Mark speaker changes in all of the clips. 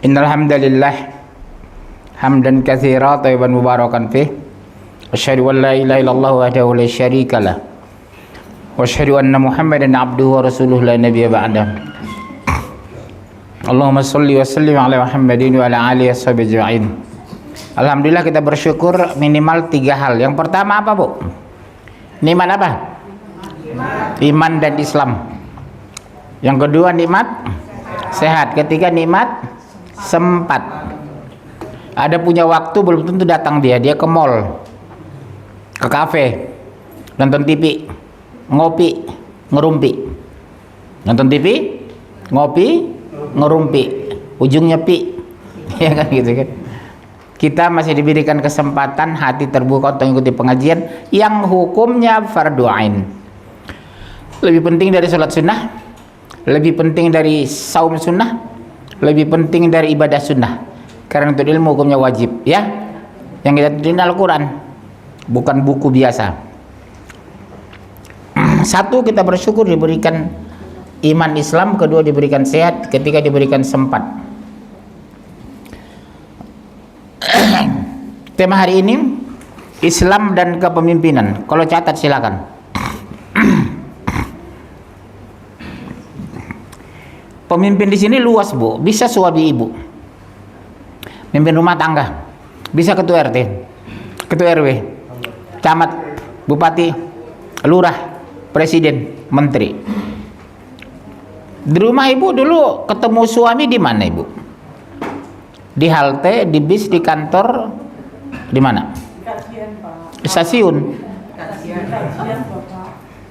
Speaker 1: Innal hamdalillah hamdan katsiran thayyiban mubarakan fih. Asyhadu an la ilaha illallah wahdahu la syarika lah. Wa asyhadu anna Muhammadan abduhu wa rasuluhu la nabiyya ba'dah. Allahumma shalli wa sallim ala Muhammadin wa ala alihi washabihi ajma'in. Alhamdulillah, kita bersyukur minimal 3 hal. Yang pertama apa, Bu? Nikmat apa? Iman dan Islam. Yang kedua nikmat sehat. Ketiga nikmat sempat. Ada punya waktu belum tentu datang dia ke mall, ke kafe, nonton TV, ngopi, ngerumpi. Nonton TV, ngopi, ngerumpi, ujungnya pi. Ya kan gitu kan. Kita masih diberikan kesempatan, hati terbuka untuk mengikuti pengajian yang hukumnya fardu ain. Lebih penting dari sholat sunnah, lebih penting dari saum sunnah, lebih penting dari ibadah sunnah. Karena untuk ilmu hukumnya wajib, ya. Yang kita tuntut Al-Quran, bukan buku biasa. Satu, kita bersyukur diberikan iman Islam. Kedua, diberikan sehat. Ketiga, diberikan sempat. Tema hari ini Islam dan kepemimpinan. Kalau catat silakan. Pemimpin di sini luas, Bu. Bisa suami ibu, mimpin rumah tangga, bisa ketua RT, ketua RW, camat, bupati, lurah, presiden, menteri. Di rumah ibu dulu ketemu suami di mana, Ibu? Di halte, di bis, di kantor, di mana? Di stasiun.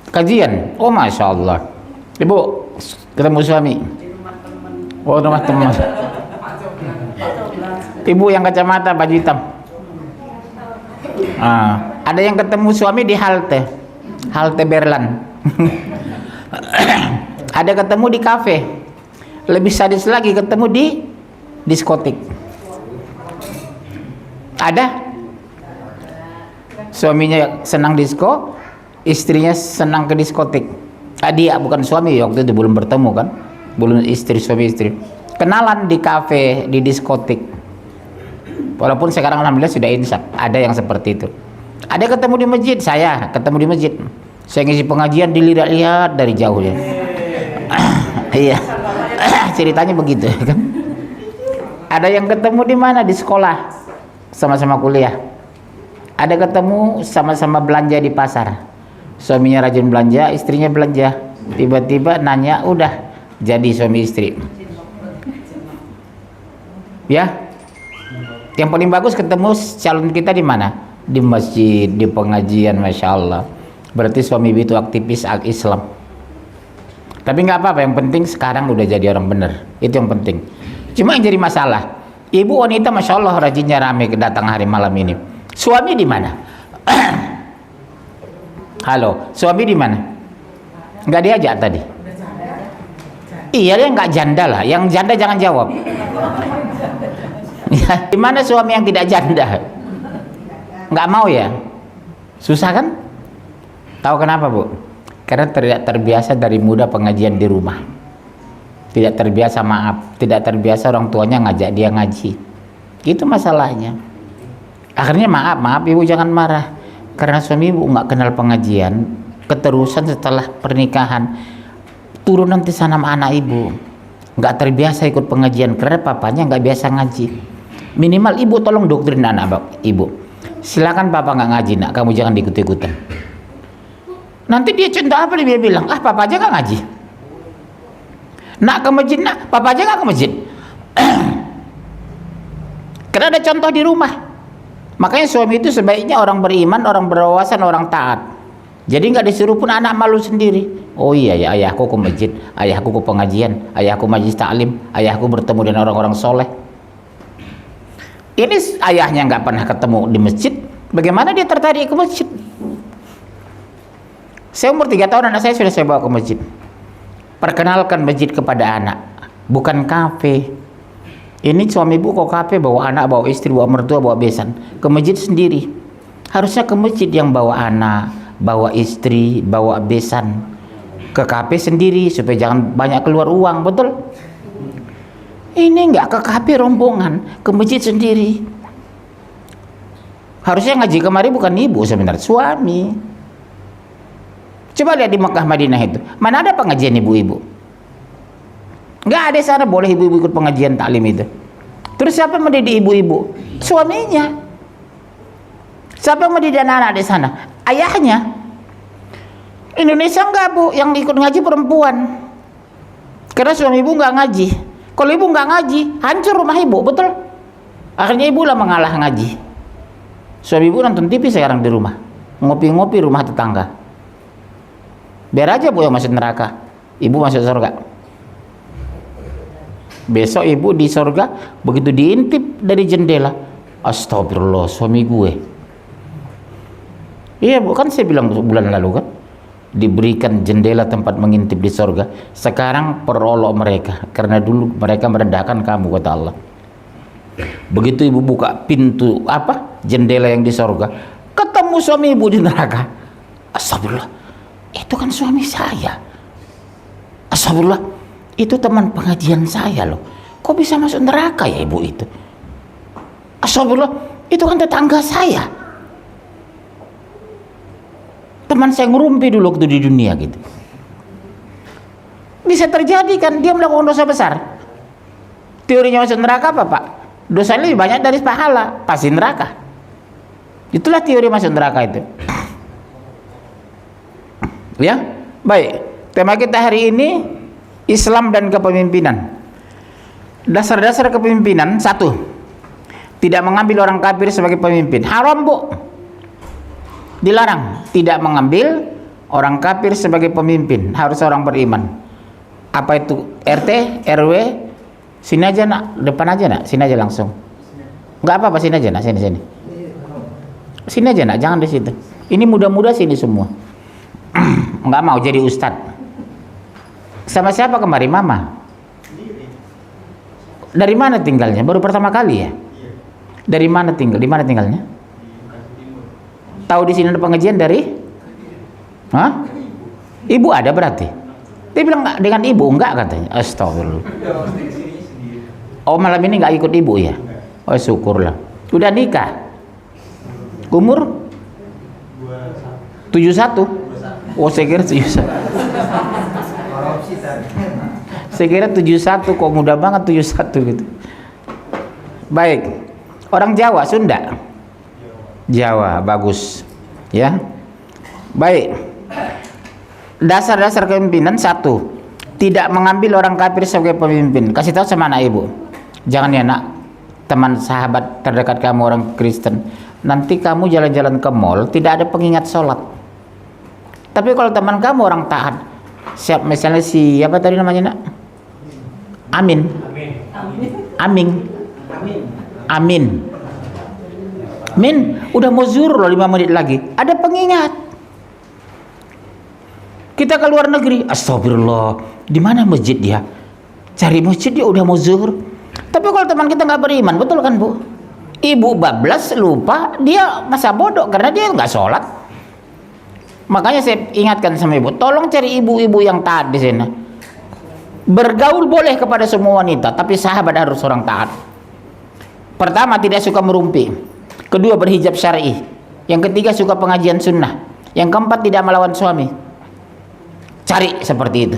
Speaker 1: Kajian. Oh, masya Allah. Ibu ketemu suami. Oh, rumah teman. Ibu yang kacamata, baju hitam. Ada yang ketemu suami di halte, halte Berlan. Ada ketemu di kafe. Lebih sadis lagi, ketemu di diskotik. Ada suaminya senang disko, istrinya senang ke diskotik. Dia bukan suami, waktu itu belum bertemu kan, belum istri, suami istri. Kenalan di kafe, di diskotik. Walaupun sekarang alhamdulillah sudah insaf, ada yang seperti itu. Ada ketemu di masjid, saya ketemu di masjid. Saya ngisi pengajian, dilihat-lihat dari jauh ya. Iya. Ceritanya begitu kan. Ada yang ketemu di mana? Di sekolah, sama-sama kuliah. Ada ketemu sama-sama belanja di pasar. Suaminya rajin belanja, istrinya belanja. Tiba-tiba nanya, udah jadi suami istri. Ya. Yang paling bagus ketemu calon kita di mana? Di masjid, di pengajian, masya Allah. Berarti suami itu aktivis Islam. Tapi nggak apa-apa, yang penting sekarang udah jadi orang bener. Itu yang penting. Cuma yang jadi masalah, ibu wanita masya Allah rajinnya rame datang hari malam ini. Suami di mana? Halo, suami di mana? Nggak diajak tadi? Iya, dia nggak janda lah. Yang janda jangan jawab. Di mana suami yang tidak janda? Nggak mau ya? Susah kan? Tahu kenapa, Bu? Karena tidak terbiasa dari muda pengajian di rumah. Tidak terbiasa, maaf, tidak terbiasa orang tuanya ngajak dia ngaji. Itu masalahnya. Akhirnya maaf ibu jangan marah. Karena suami ibu nggak kenal pengajian, keterusan setelah pernikahan turun nanti sana sama anak ibu. Nggak terbiasa ikut pengajian karena papanya nggak biasa ngaji. Minimal ibu tolong doktrin anak ibu. Silakan papa nggak ngaji, nak, kamu jangan diikut-ikutan. Nanti dia contoh apa, dia bilang, papa aja nggak ngaji. Nak ke masjid, nak, papa aja nggak ke masjid. Karena ada contoh di rumah. Makanya suami itu sebaiknya orang beriman, orang berwawasan, orang taat. Jadi nggak disuruh pun anak malu sendiri. Oh iya ya, ayahku ke masjid, ayahku ke pengajian, ayahku majlis taklim, ayahku bertemu dengan orang-orang soleh. Ini ayahnya nggak pernah ketemu di masjid, bagaimana dia tertarik ke masjid? Saya umur 3 tahun, anak saya sudah saya bawa ke masjid. Perkenalkan masjid kepada anak, bukan kafe. Ini suami ibu kok kafe, bawa anak, bawa istri, bawa mertua, bawa besan. Ke masjid sendiri. Harusnya ke masjid yang bawa anak, bawa istri, bawa besan. Ke kafe sendiri supaya jangan banyak keluar uang, betul? Ini nggak ke kafe rombongan, ke masjid sendiri. Harusnya ngaji kemari bukan ibu sebenarnya, suami. Coba lihat di Mekah Madinah itu, mana ada pengajian ibu-ibu? Nggak ada sana, boleh ibu-ibu ikut pengajian taklim itu. Terus siapa yang mendidik ibu-ibu? Suaminya. Siapa yang mendidik anak-anak di sana? Ayahnya. Indonesia enggak, Bu, yang ikut ngaji perempuan. Karena suami ibu nggak ngaji. Kalau ibu nggak ngaji, hancur rumah ibu, betul? Akhirnya ibu lah mengalah ngaji. Suami ibu nonton TV sekarang di rumah, ngopi-ngopi rumah tetangga. Biar aja Bu yang masuk neraka, ibu masuk surga. Besok ibu di surga, begitu diintip dari jendela, astagfirullah, suami gue. Iya Bu, kan saya bilang bulan lalu kan, diberikan jendela tempat mengintip di surga. Sekarang perolok mereka, karena dulu mereka merendahkan kamu, kata Allah. Begitu ibu buka pintu jendela yang di surga, ketemu suami ibu di neraka. Astagfirullah, itu kan suami saya. Astagfirullah, itu teman pengajian saya loh. Kok bisa masuk neraka ya ibu itu? Astagfirullah, itu kan tetangga saya. Teman saya ngerumpi dulu waktu di dunia gitu. Bisa terjadi kan, dia melakukan dosa besar. Teorinya masuk neraka apa Pak? Dosanya lebih banyak dari pahala, pasti neraka. Itulah teori masuk neraka itu. Ya, baik. Tema kita hari ini Islam dan kepemimpinan. Dasar-dasar kepemimpinan, 1. Tidak mengambil orang kafir sebagai pemimpin. Haram Bu. Dilarang tidak mengambil orang kafir sebagai pemimpin, harus orang beriman. Apa itu? RT, RW, sini aja nak, depan aja nak, sini aja langsung. Enggak apa-apa, sini aja nak, sini. Sini aja nak, jangan di situ. Ini muda-muda sini semua. Enggak mau jadi ustadz. Sama siapa kemari? Mama. Dari mana tinggalnya? Baru pertama kali ya? Dari mana tinggal? Di mana tinggalnya? Tahu di sini ada pengajian dari? Hah? Ibu ada berarti? Dia bilang enggak, dengan ibu enggak katanya. Astagfirullah. Oh malam ini enggak ikut ibu ya? Oh syukurlah. Udah nikah? Umur? 71? Oh saya kira 71. Saya kira 71, kok muda banget 71 gitu. Baik. Orang Jawa, Sunda? Jawa, bagus. Ya. Baik. Dasar-dasar kepemimpinan, 1. Tidak mengambil orang kafir sebagai pemimpin. Kasih tahu sama anak ibu. Jangan ya nak, teman sahabat terdekat kamu orang Kristen. Nanti kamu jalan-jalan ke mall, tidak ada pengingat sholat. Tapi kalau teman kamu orang taat, siap misalnya apa tadi namanya nak? Amin. Min, udah mau zuhur loh 5 menit lagi. Ada pengingat. Kita ke luar negeri, astagfirullah. Di mana masjid dia? Cari masjid dia udah mau zuhur. Tapi kalau teman kita nggak beriman, betul kan Bu? Ibu bablas lupa, dia masa bodoh karena dia nggak sholat. Makanya saya ingatkan sama ibu, tolong cari ibu-ibu yang taat di sini. Bergaul boleh kepada semua wanita, tapi sahabat harus orang taat. Pertama, tidak suka merumpi. Kedua, berhijab syar'i. Yang ketiga, suka pengajian sunnah. Yang keempat, tidak melawan suami. Cari seperti itu.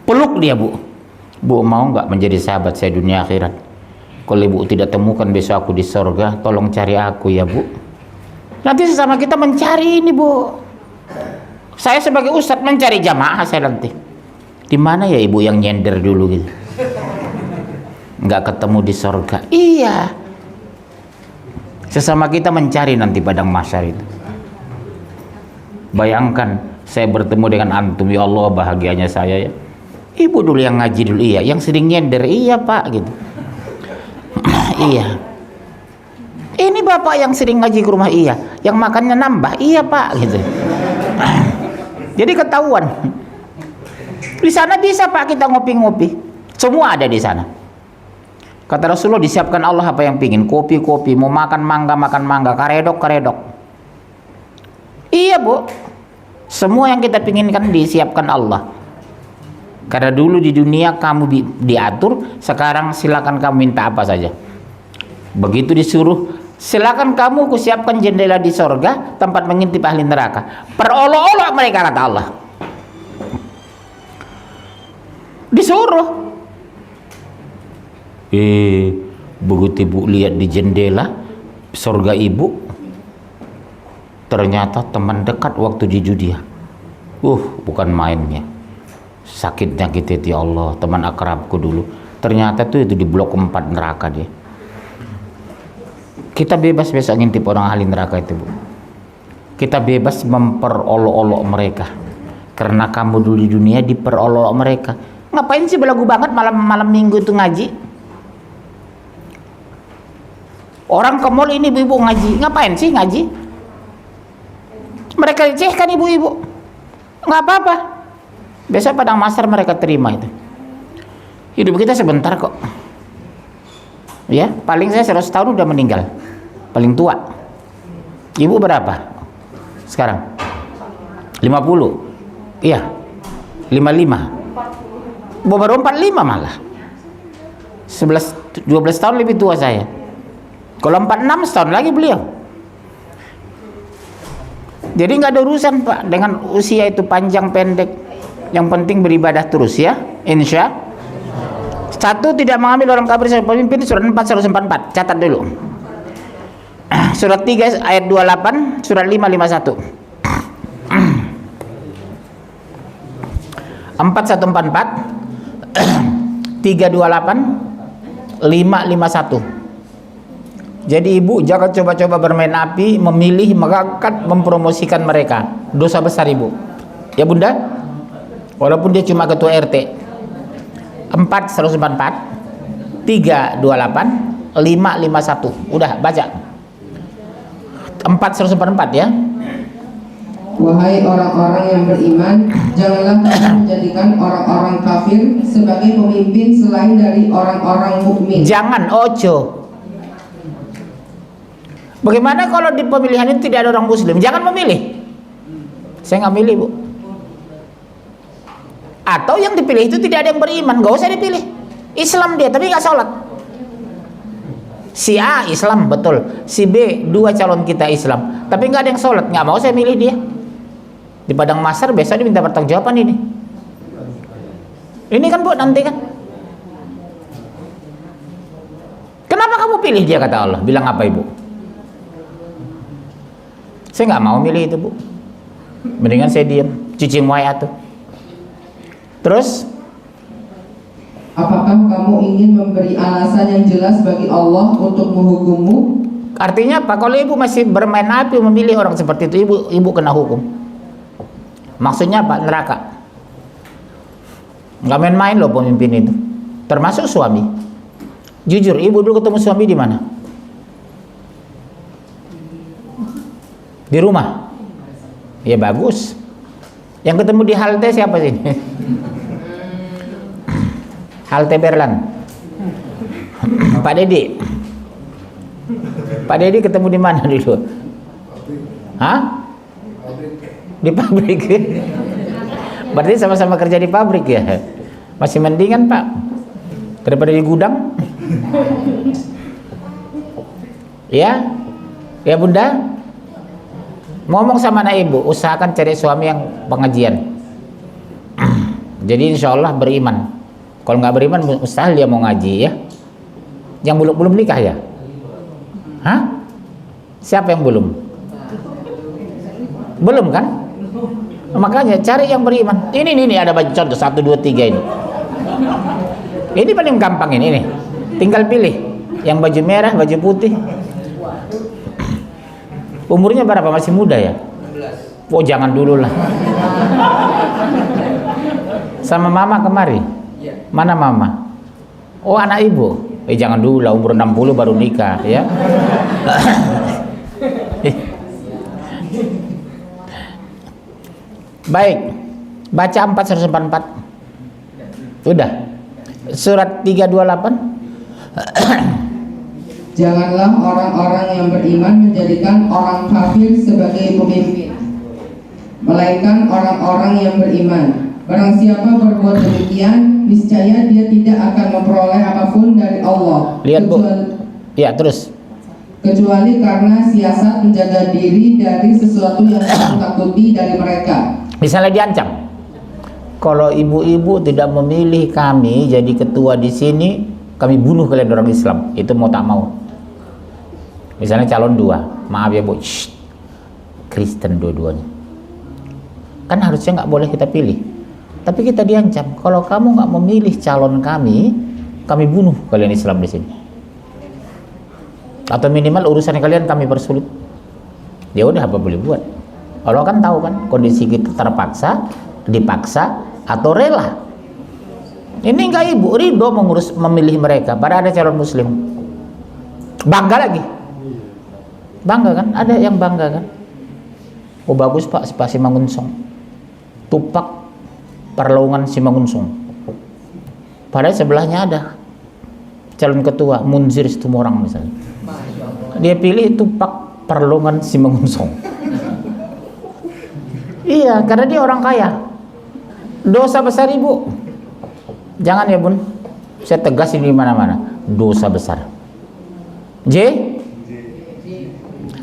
Speaker 1: Peluk dia Bu. Bu mau nggak menjadi sahabat saya dunia akhirat? Kalau ibu tidak temukan besok aku di surga, tolong cari aku ya Bu. Nanti sesama kita mencari ini Bu. Saya sebagai ustadz mencari jamaah saya nanti. Di mana ya ibu yang nyender dulu gitu? Nggak ketemu di surga. Iya. Sesama kita mencari nanti padang mahsyar itu. Bayangkan saya bertemu dengan antum, ya Allah bahagianya saya ya. Ibu dulu yang ngaji dulu, iya. Yang sering nyender, iya Pak gitu. Iya. Ini bapak yang sering ngaji ke rumah, iya. Yang makannya nambah, iya Pak gitu. Jadi ketahuan. Di sana bisa Pak kita ngopi-ngopi. Semua ada di sana. Kata Rasulullah, disiapkan Allah apa yang pingin. Kopi-kopi, mau makan mangga, karedok. Iya Bu. Semua yang kita pinginkan disiapkan Allah. Karena dulu di dunia kamu diatur, sekarang silakan kamu minta apa saja. Begitu disuruh, silakan kamu kusiapkan jendela di sorga, tempat mengintip ahli neraka. Perolok-olok mereka, kata Allah. Disuruh. Begitu ibu lihat di jendela sorga ibu, ternyata teman dekat waktu di Judia. Bukan mainnya. Sakitnya kita, ya Allah, teman akrabku dulu. Ternyata tuh itu di blok 4 neraka dia. Kita bebas besok ngintip orang ahli neraka itu, Bu. Kita bebas memperolok-olok mereka. Karena kamu dulu di dunia diperolok mereka. Ngapain sih belagu banget malam minggu itu ngaji? Orang ke mall ini ibu-ibu ngaji. Ngapain sih ngaji? Mereka lecehkan ibu-ibu. Nggak apa-apa. Besok padang mahsyar mereka terima itu. Hidup kita sebentar kok. Ya, paling saya 100 tahun udah meninggal. Paling tua. Ibu berapa sekarang? 50. Iya. 55. Baru 45 malah. 12 tahun lebih tua saya. Kalau 46 setahun lagi beliau. Jadi nggak ada urusan, Pak, dengan usia itu panjang pendek. Yang penting beribadah terus, ya. Insya. 1. Tidak mengambil orang kafir sebagai pemimpin. Surat 4 144. Catat dulu. Surat 3 ayat 28. Surat 5 51. 4144 328 551. Jadi ibu jangan coba-coba bermain api, memilih, mengangkat, mempromosikan mereka. Dosa besar ibu. Ya Bunda? Walaupun dia cuma ketua RT. 4144 328 551. Udah baca. 4144 ya.
Speaker 2: Wahai orang-orang yang beriman, janganlah kamu menjadikan orang-orang kafir sebagai pemimpin selain dari orang-orang mukmin.
Speaker 1: Jangan, ojo. Bagaimana kalau di pemilihan itu tidak ada orang muslim? Jangan memilih. Saya nggak milih, Bu. Atau yang dipilih itu tidak ada yang beriman, nggak usah dipilih. Islam dia, tapi nggak sholat. Si A Islam, betul. Si B, 2 calon kita Islam, tapi nggak ada yang sholat. Nggak mau saya milih dia. Di padang mahsyar besok diminta pertanggungjawaban ini. Ini kan Bu, nanti kan. Kenapa kamu pilih dia, kata Allah? Bilang apa ibu? Saya nggak mau milih itu, Bu. Mendingan saya diam, cicing waya tuh. Terus,
Speaker 2: apakah kamu ingin memberi alasan yang jelas bagi Allah untuk menghukummu?
Speaker 1: Artinya apa? Kalau ibu masih bermain api memilih orang seperti itu, ibu kena hukum. Maksudnya apa? Neraka. Nggak main-main loh pemimpin itu. Termasuk suami. Jujur, ibu dulu ketemu suami di mana? Di rumah. Ya bagus. Yang ketemu di halte siapa sih? Halte Berlan. Pak Dedi. Pak Dedi ketemu di mana dulu? Hah? Di pabrik. Berarti sama-sama kerja di pabrik ya? Masih mendingan Pak daripada di gudang. Ya? Ya Bunda? Ngomong sama anak ibu, usahakan cari suami yang pengajian. Jadi insya Allah beriman. Kalau nggak beriman, mustahil dia mau ngaji ya. Yang belum nikah ya? Hah? Siapa yang belum? Belum kan? Makanya cari yang beriman. Ini ada contoh 1, 2, 3 ini. Ini paling gampang ini. Tinggal pilih yang baju merah, baju putih. Umurnya berapa? Masih muda ya? 16. Oh jangan dulu lah. Sama mama kemari? Mana mama? Oh anak ibu? Jangan dulu lah, umur 60 baru nikah ya. Baik, baca 4144. Udah. Surat 328.
Speaker 2: Janganlah orang-orang yang beriman menjadikan orang kafir sebagai pemimpin, melainkan orang-orang yang beriman. Barang siapa berbuat demikian, niscaya dia tidak akan memperoleh apapun dari Allah.
Speaker 1: Lihat Bu. Ya, terus.
Speaker 2: Kecuali karena siasat menjaga diri dari sesuatu yang kamu takuti dari mereka.
Speaker 1: Misalnya diancam. Kalau ibu-ibu tidak memilih kami jadi ketua di sini, kami bunuh kalian orang Islam. Itu mau tak mau. Misalnya calon dua, maaf ya Bu, Kristen dua-duanya. Kan harusnya nggak boleh kita pilih. Tapi kita diancam, kalau kamu nggak memilih calon kami bunuh kalian Islam di sini. Atau minimal urusan kalian kami persulit. Ya udah, apa boleh buat. Allah kan tahu kan kondisi kita terpaksa, dipaksa, atau rela. Ini enggak ibu ridho mengurus memilih mereka. Padahal ada calon muslim. Bangga lagi. Bangga kan? Ada yang bangga kan? Oh bagus Pak, Pak Simangunsong. Tupak Perlaungan Simangunsong. Padahal sebelahnya ada calon ketua Munzir Situmorang misalnya. Dia pilih Tupak Perlaungan Simangunsong. Iya, karena dia orang kaya. Dosa besar ibu. Jangan ya bun. Saya tegas ini di mana-mana. Dosa besar. J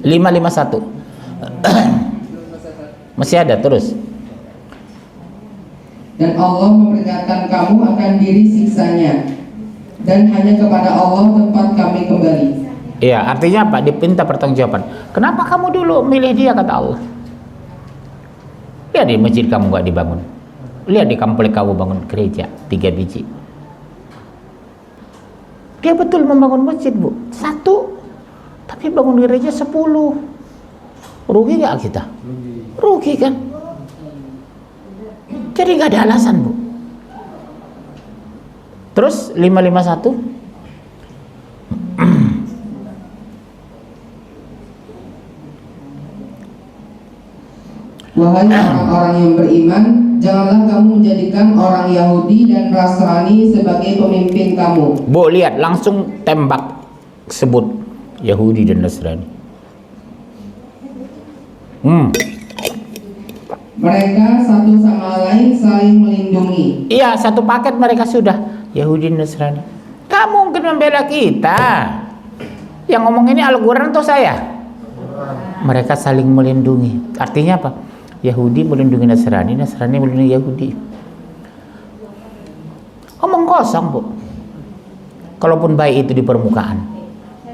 Speaker 1: 551. Masih ada terus.
Speaker 2: Dan Allah memperingatkan kamu akan diri siksanya. Dan hanya kepada Allah tempat kami kembali.
Speaker 1: Iya, artinya apa? Dipinta pertanggungjawaban. Kenapa kamu dulu milih dia, kata Allah? Lihat di masjid kamu gak dibangun. Lihat di komplek kamu bangun gereja 3 biji. Dia betul membangun masjid Bu, 1. Tapi bangun gereja 10. Rugi gak kita? Rugi kan? Jadi gak ada alasan Bu. Terus 551.
Speaker 2: Wahai orang-orang yang beriman, janganlah kamu menjadikan orang Yahudi dan Nasrani sebagai pemimpin kamu.
Speaker 1: Bu, lihat langsung tembak sebut Yahudi dan Nasrani.
Speaker 2: Mereka satu sama lain saling melindungi.
Speaker 1: Iya, satu paket mereka sudah Yahudi dan Nasrani. Kamu mungkin membela kita. Yang ngomong ini Al-Quran atau saya? Mereka saling melindungi. Artinya apa? Yahudi melindungi Nasrani, Nasrani melindungi Yahudi. Omong kosong Bu. Kalaupun baik itu di permukaan,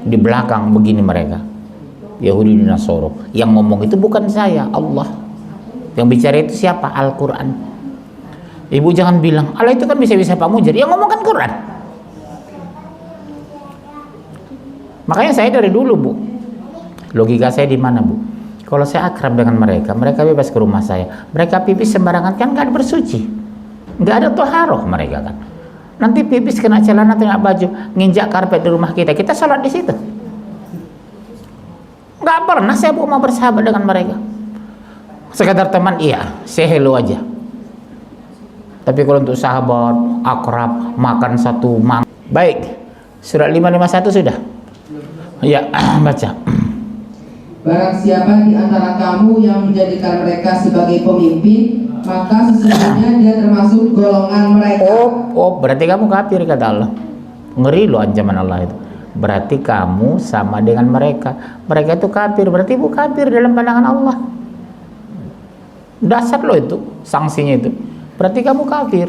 Speaker 1: di belakang begini mereka Yahudi dan Nasoro. Yang ngomong itu bukan saya, Allah. Yang bicara itu siapa? Al-Quran. Ibu jangan bilang Allah itu kan bisa-bisa Pak Mujir. Yang ngomong kan Quran. Makanya saya dari dulu Bu, logika saya di mana Bu? Kalau saya akrab dengan mereka, mereka bebas ke rumah saya. Mereka pipis sembarangan kan nggak bersuci, nggak ada toharoh mereka kan. Nanti pipis kena celana tengah baju, nginjak karpet di rumah kita sholat di situ. Nggak pernah saya mau bersahabat dengan mereka. Sekedar teman iya, say hello aja. Tapi kalau untuk sahabat, akrab, makan satu baik. Surat 551 sudah. Ya, baca.
Speaker 2: Barang siapa di antara kamu yang menjadikan mereka sebagai pemimpin, maka sesungguhnya dia termasuk golongan mereka.
Speaker 1: Oh, berarti kamu kafir kata Allah. Ngeri loh ancaman Allah itu. Berarti kamu sama dengan mereka. Mereka itu kafir, berarti ibu kafir dalam pandangan Allah. Dasar loh itu, sanksinya itu. Berarti kamu kafir.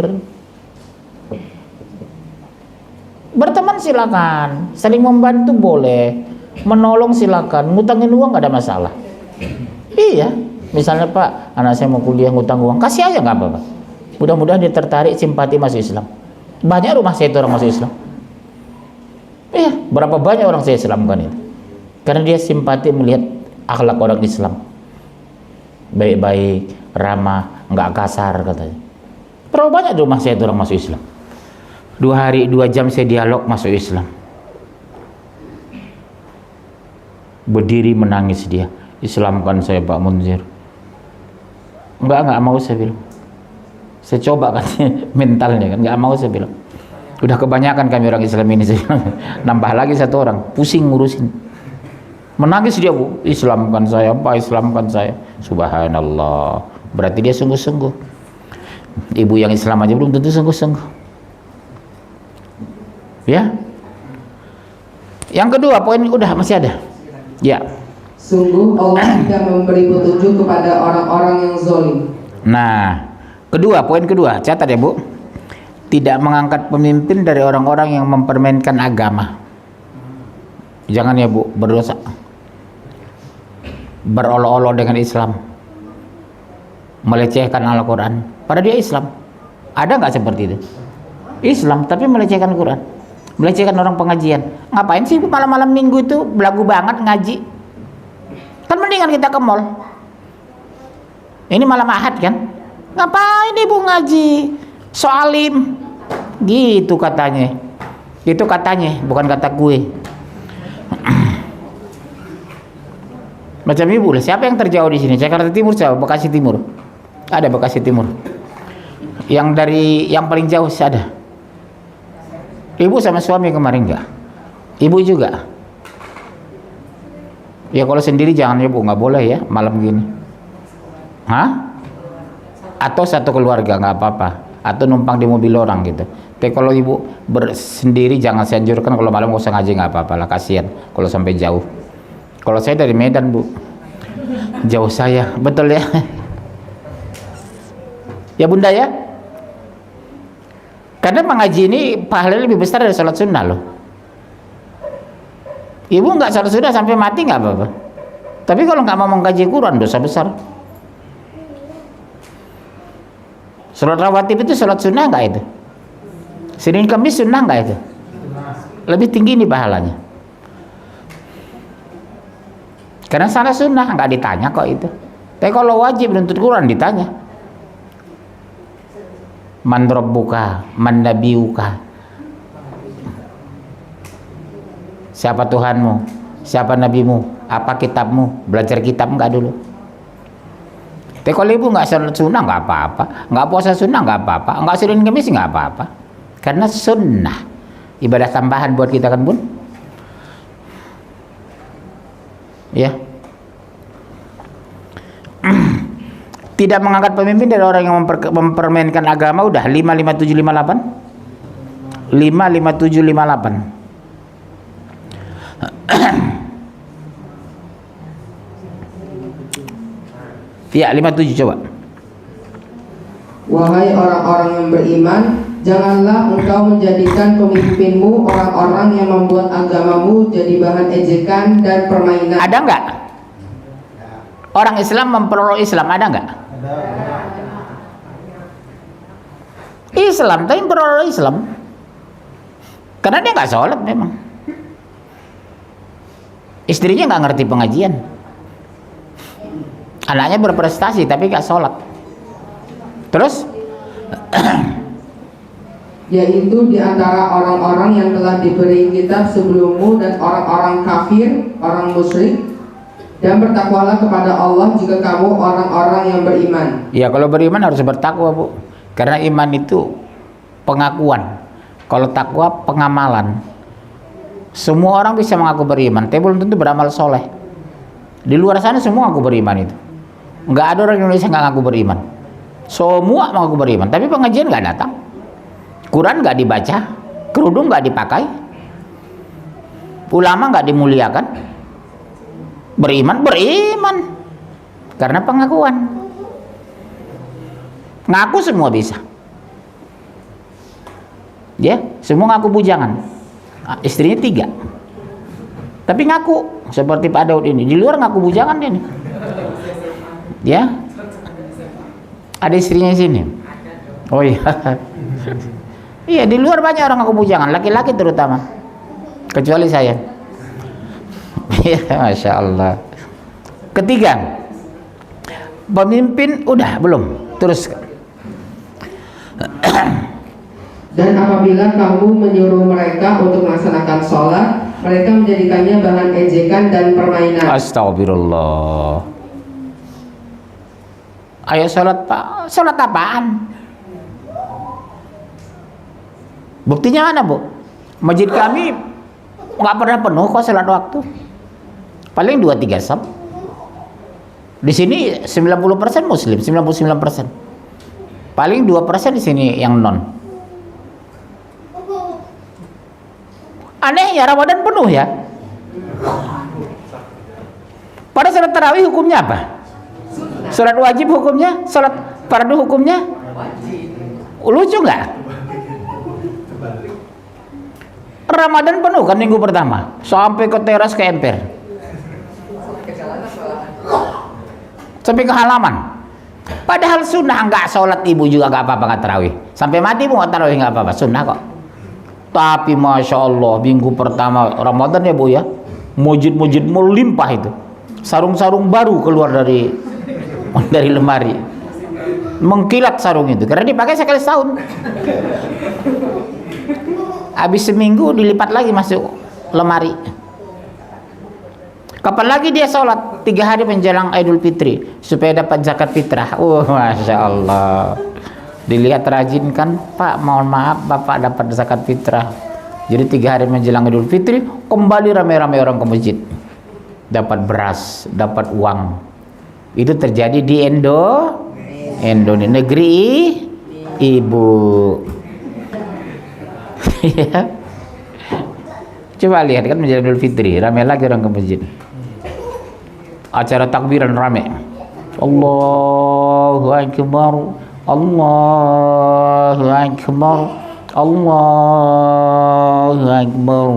Speaker 1: Berteman silakan, saling membantu boleh. Menolong silakan, ngutangin uang gak ada masalah. Iya, misalnya Pak, anak saya mau kuliah ngutang uang, kasih aja nggak apa-apa. Mudah-mudahan dia tertarik simpati masuk Islam. Banyak rumah saya itu orang masuk Islam. Iya, berapa banyak orang saya Islamkan itu. Karena dia simpati melihat akhlak orang Islam. Baik-baik, ramah, nggak kasar katanya. Berapa banyak rumah saya itu orang masuk Islam. 2 hari 2 jam saya dialog masuk Islam. Berdiri menangis dia, Islamkan saya Pak Munzir. Enggak mau saya bilang. Saya coba katanya mentalnya kan, enggak mau saya bilang. Udah kebanyakan kami orang Islam ini saya bilang. Nambah lagi 1 orang, pusing ngurusin. Menangis dia Bu, Islamkan saya Pak, Islamkan saya. Subhanallah, berarti dia sungguh-sungguh. Ibu yang Islam aja belum tentu sungguh-sungguh. Ya. Yang kedua, poin udah masih ada. Ya.
Speaker 2: Sungguh Allah tidak memberi petunjuk kepada orang-orang yang zalim.
Speaker 1: Nah, poin kedua, catat ya Bu. Tidak mengangkat pemimpin dari orang-orang yang mempermainkan agama. Jangan ya Bu, berdosa. Berolok-olok dengan Islam. Melecehkan Al-Quran. Padahal dia Islam. Ada nggak seperti itu? Islam, tapi melecehkan Al-Quran. Melecehkan orang pengajian. Ngapain sih malam-malam minggu itu belagu banget ngaji? Kan mendingan kita ke mall. Ini malam Ahad kan? Ngapain ibu ngaji? Soalim. Gitu katanya. Itu katanya, bukan kata gue. Macam ibu lah. Siapa yang terjauh di sini? Jakarta Timur, siapa? Bekasi Timur. Ada Bekasi Timur. Yang dari yang paling jauh ada. Ibu sama suami kemarin enggak? Ibu juga. Ya kalau sendiri jangan ya Bu, nggak boleh ya malam gini. Hah? Atau satu keluarga nggak apa-apa. Atau numpang di mobil orang gitu. Tapi kalau ibu sendiri jangan, saya anjurkan kalau malam nggak usah ngaji, nggak apa-apa lah, kasihan kalau sampai jauh. Kalau saya dari Medan Bu, jauh saya, betul ya? Ya Bunda ya. Karena mengaji ini pahalanya lebih besar dari sholat sunnah loh. Ibu nggak sholat sunnah sampai mati nggak apa-apa. Tapi kalau nggak mau mengkaji Quran dosa besar. Sholat rawatib itu sholat sunnah nggak itu? Senin Kamis sunnah nggak itu? Lebih tinggi nih pahalanya. Karena salah sunnah nggak ditanya kok itu. Tapi kalau wajib nuntut Quran ditanya. Man rabbuka, man nabiyuka. Siapa Tuhanmu? Siapa nabimu? Apa kitabmu? Belajar kitab enggak dulu? Tapi kalau ibu nggak sholat sunnah nggak apa-apa, nggak puasa sunnah nggak apa-apa, nggak Senin Kamis nggak apa-apa. Karena sunnah ibadah tambahan buat kita kan Bun? Ya. Tidak mengangkat pemimpin dari orang yang mempermainkan agama udah 55758. 55758. Ya 57 coba.
Speaker 2: Wahai orang-orang yang beriman, janganlah engkau menjadikan pemimpinmu orang-orang yang membuat agamamu jadi bahan ejekan dan permainan.
Speaker 1: Ada nggak? Orang Islam memperoleh Islam ada nggak? Islam, tapi memperoleh Islam. Karena dia nggak sholat memang. Istrinya nggak ngerti pengajian. Anaknya berprestasi tapi nggak sholat. Terus?
Speaker 2: Yaitu di antara orang-orang yang telah diberi kitab sebelummu dan orang-orang kafir, orang musyrik. Dan bertakwalah kepada Allah jika kamu orang-orang yang beriman.
Speaker 1: Ya kalau beriman harus bertakwa Bu. Karena iman itu pengakuan. Kalau takwa pengamalan. Semua orang bisa mengaku beriman, tapi belum tentu beramal soleh. Di luar sana semua ngaku beriman itu. Nggak ada orang Indonesia nggak ngaku beriman. Semua mengaku beriman, tapi pengajian nggak datang. Quran nggak dibaca, kerudung nggak dipakai, ulama nggak dimuliakan. Beriman karena pengakuan. Ngaku semua bisa. Ya, semua ngaku bujangan. Istrinya 3. Tapi ngaku seperti Pak Daud ini. Di luar ngaku bujangan ini. Ya. Ada istrinya di sini. Oh iya. Iya, di luar banyak orang ngaku bujangan, laki-laki terutama. Kecuali saya. Ya, Masya Allah. Ketiga, pemimpin udah belum? Terus.
Speaker 2: Dan apabila kamu menyuruh mereka untuk melaksanakan sholat, mereka menjadikannya bahan ejekan dan permainan.
Speaker 1: Astagfirullah. Ayo sholat Pak. Sholat apaan? Buktinya mana Bu? Masjid kami nggak pernah penuh kok sholat waktu. Paling 2-3 saf. Di sini 90% Muslim, 99%. Paling 2% di sini yang non. Aneh ya, Ramadan penuh ya. Pada salat tarawih hukumnya apa? Salat wajib hukumnya, salat fardu hukumnya lucu nggak? Ramadan penuh kan minggu pertama sampai ke teras ke emper, sampai ke halaman. Padahal sunnah, nggak sholat ibu juga nggak apa-apa, nggak tarawih sampai mati bu, nggak tarawih nggak apa-apa, sunnah kok. Tapi masya Allah minggu pertama Ramadan ya bu ya, mujid-mujid melimpah itu, sarung-sarung baru keluar dari lemari, mengkilat sarung itu karena dipakai sekali setahun. Habis seminggu dilipat lagi masuk lemari. Kapan lagi dia sholat? 3 hari menjelang Idul Fitri supaya dapat zakat fitrah. Masya Allah. Dilihat rajin kan, Pak, mohon maaf Bapak dapat zakat fitrah. Jadi 3 hari menjelang Idul Fitri kembali ramai-ramai orang ke masjid, dapat beras, dapat uang. Itu terjadi di Indonesia, negeri ibu. Ya. Coba lihat kan menjelang Idul Fitri ramai lagi orang ke masjid. Acara takbiran rame. Allahu Akbar, Allahu Akbar, Allahu Akbar.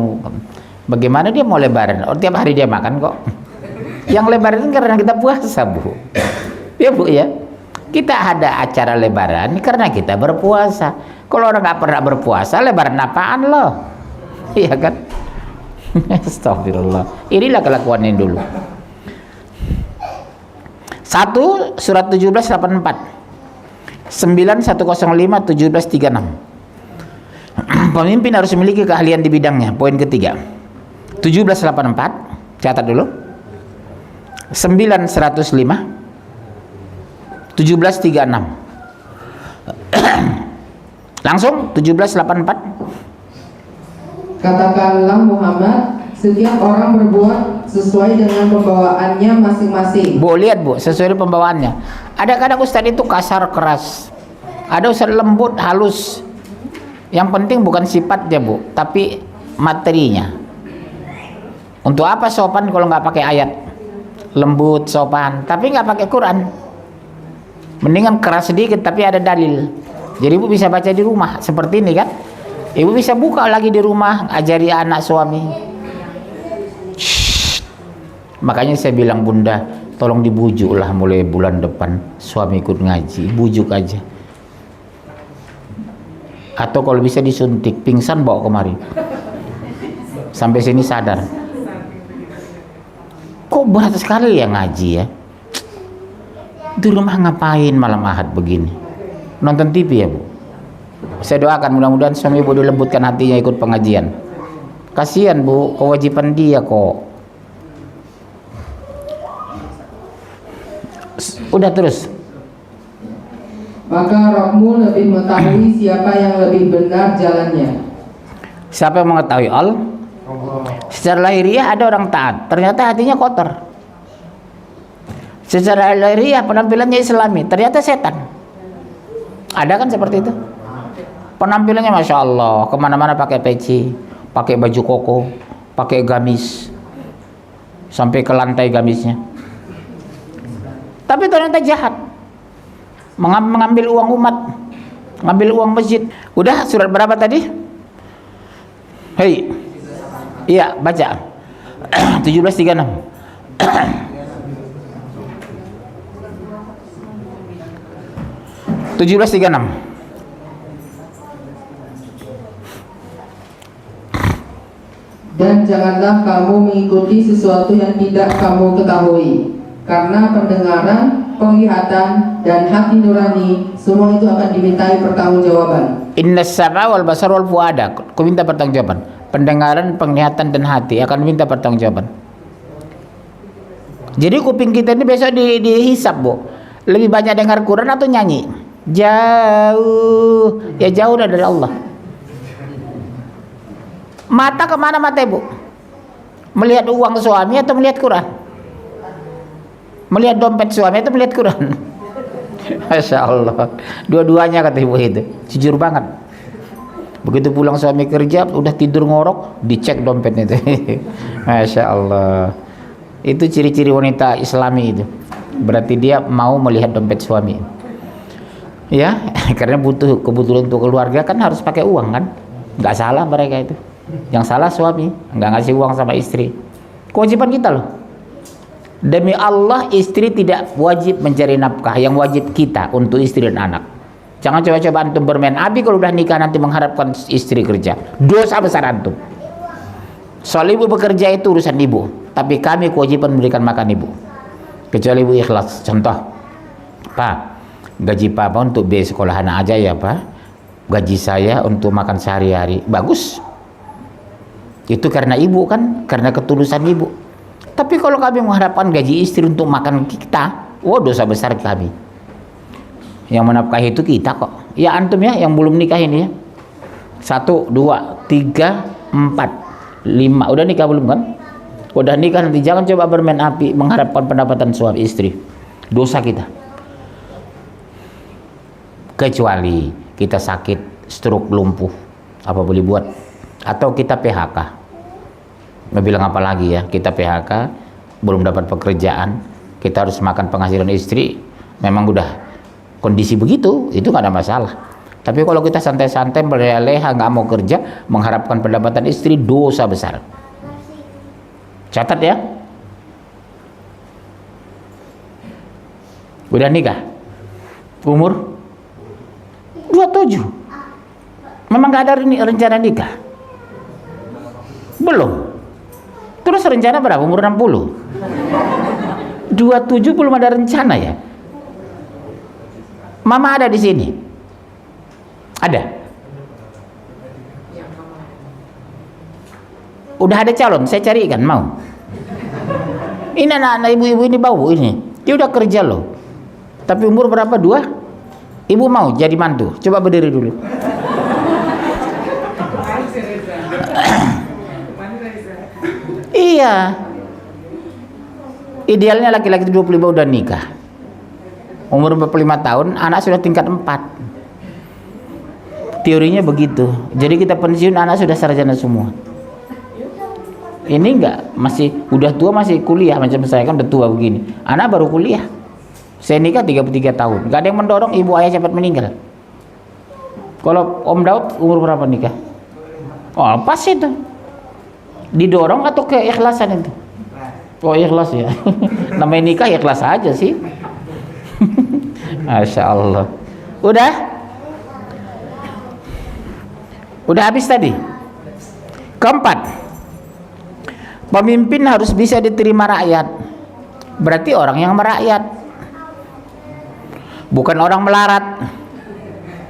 Speaker 1: Bagaimana dia mau lebaran? Oh, tiap hari dia makan kok. Yang lebaran itu karena kita puasa bu. Ya bu ya. Kita ada acara lebaran karena kita berpuasa. Kalau orang nggak pernah berpuasa, lebaran apaan loh? Iya kan? Astagfirullah. Inilah kelakuannya dulu. 1 surat 1784 9105 1736. Pemimpin harus memiliki keahlian di bidangnya. Poin ketiga. 1784, catat dulu. 9105 1736. Langsung 1784.
Speaker 2: Katakanlah Muhammad, setiap orang berbuat sesuai dengan pembawaannya masing-masing.
Speaker 1: Bu, lihat bu, sesuai dengan pembawaannya. Ada kadang ustaz itu kasar keras, ada ustaz lembut halus. Yang penting bukan sifatnya bu, tapi materinya. Untuk apa sopan kalau nggak pakai ayat? Lembut, sopan, tapi nggak pakai Quran. Mendingan keras sedikit tapi ada dalil. Jadi ibu bisa baca di rumah seperti ini kan? Ibu bisa buka lagi di rumah, ajari anak suami. Shhh. Makanya saya bilang bunda, tolong dibujuk lah mulai bulan depan suami ikut ngaji, bujuk aja. Atau kalau bisa disuntik, pingsan bawa kemari. Sampai sini sadar. Kok berat sekali ya ngaji ya? Di rumah ngapain malam Ahad begini? Nonton TV ya bu? Saya doakan mudah-mudahan suami ibu dilembutkan hatinya ikut pengajian. Kasihan bu, kewajiban dia kok. Udah terus.
Speaker 2: Maka Rabbmu lebih mengetahui siapa yang lebih benar jalannya.
Speaker 1: Siapa yang mengetahui? Allah. Secara lahiriah ada orang taat, ternyata hatinya kotor. Secara lahiriah penampilannya Islami, ternyata setan. Ada kan seperti itu? Penampilannya masya Allah, kemana-mana pakai peci, pakai baju koko, pakai gamis, sampai ke lantai gamisnya. Tapi ternyata jahat, mengambil uang umat, mengambil uang masjid. Udah surat berapa tadi? Hei, iya baca 1736. 1736.
Speaker 2: Dan janganlah kamu mengikuti sesuatu yang tidak kamu ketahui, karena pendengaran, penglihatan, dan hati nurani semua itu akan dimintai pertanggungjawaban.
Speaker 1: Innas sam'a wal basar wal fuada, kau minta pertanggungjawaban. Pendengaran, penglihatan, dan hati akan minta pertanggungjawaban. Jadi kuping kita ini besok dihisap bu. Lebih banyak dengar Quran atau nyanyi? Jauh, ya jauh dari Allah. Mata kemana mata ibu? Melihat uang suami atau melihat Quran? Melihat dompet suami atau melihat Quran? Masya Allah. Dua-duanya kata ibu itu. Jujur banget. Begitu pulang suami kerja, udah tidur ngorok, dicek dompetnya itu. Masya Allah. Itu ciri-ciri wanita Islami itu. Berarti dia mau melihat dompet suami. Ya, karena butuh kebutuhan untuk keluarga kan harus pakai uang kan. Nggak salah mereka itu. Yang salah suami, nggak ngasih uang sama istri. Kewajiban kita loh. Demi Allah, istri tidak wajib mencari nafkah. Yang wajib kita untuk istri dan anak. Jangan coba-coba antum bermain api kalau udah nikah nanti mengharapkan istri kerja. Dosa besar antum. Soal ibu bekerja itu urusan ibu, tapi kami kewajiban memberikan makan ibu. Kecuali ibu ikhlas. Contoh, Pak, gaji papa untuk biaya sekolah anak aja ya Pak. Gaji saya untuk makan sehari-hari. Bagus. Itu karena ibu kan, karena ketulusan ibu. Tapi kalau kami mengharapkan gaji istri untuk makan kita, dosa besar kami. Yang menafkahi itu kita kok. Ya antum ya yang belum nikah ini ya. 1, 2, 3, 4, 5. Udah nikah belum kan? Udah nikah nanti jangan coba bermain api mengharapkan pendapatan suami istri. Dosa kita. Kecuali kita sakit, stroke, lumpuh. Apa boleh buat? Atau kita PHK. Mau bilang apa lagi ya? Kita PHK, belum dapat pekerjaan, kita harus makan penghasilan istri. Memang udah kondisi begitu, itu nggak ada masalah. Tapi kalau kita santai-santai berleha-leha nggak mau kerja, mengharapkan pendapatan istri, dosa besar. Catat ya. Udah nikah? Umur 27. Memang nggak ada rencana nikah? Belum. Terus rencana berapa? Umur 60. 27 belum ada rencana ya? Mama ada di sini? Ada? Udah ada calon? Saya carikan, mau? Ini anak-anak ibu-ibu ini bau ini. Dia udah kerja loh. Tapi umur berapa? 2? Ibu mau jadi mantu? Coba berdiri dulu. Iya. Idealnya laki-laki 25 udah nikah. Umur 45 tahun, anak sudah tingkat 4. Teorinya begitu. Jadi kita pensiun, anak sudah sarjana semua. Ini enggak, masih udah tua masih kuliah. Macam saya kan udah tua begini. Anak baru kuliah. Saya nikah 33 tahun. Gak ada yang mendorong ibu ayah cepat meninggal. Kalau Om Daud umur berapa nikah? Oh, pas itu. Didorong atau keikhlasan itu? Oh, ikhlas ya. Namanya nikah ikhlas aja sih. Masya Allah. Udah habis tadi. Keempat, pemimpin harus bisa diterima rakyat. Berarti orang yang merakyat, bukan orang melarat.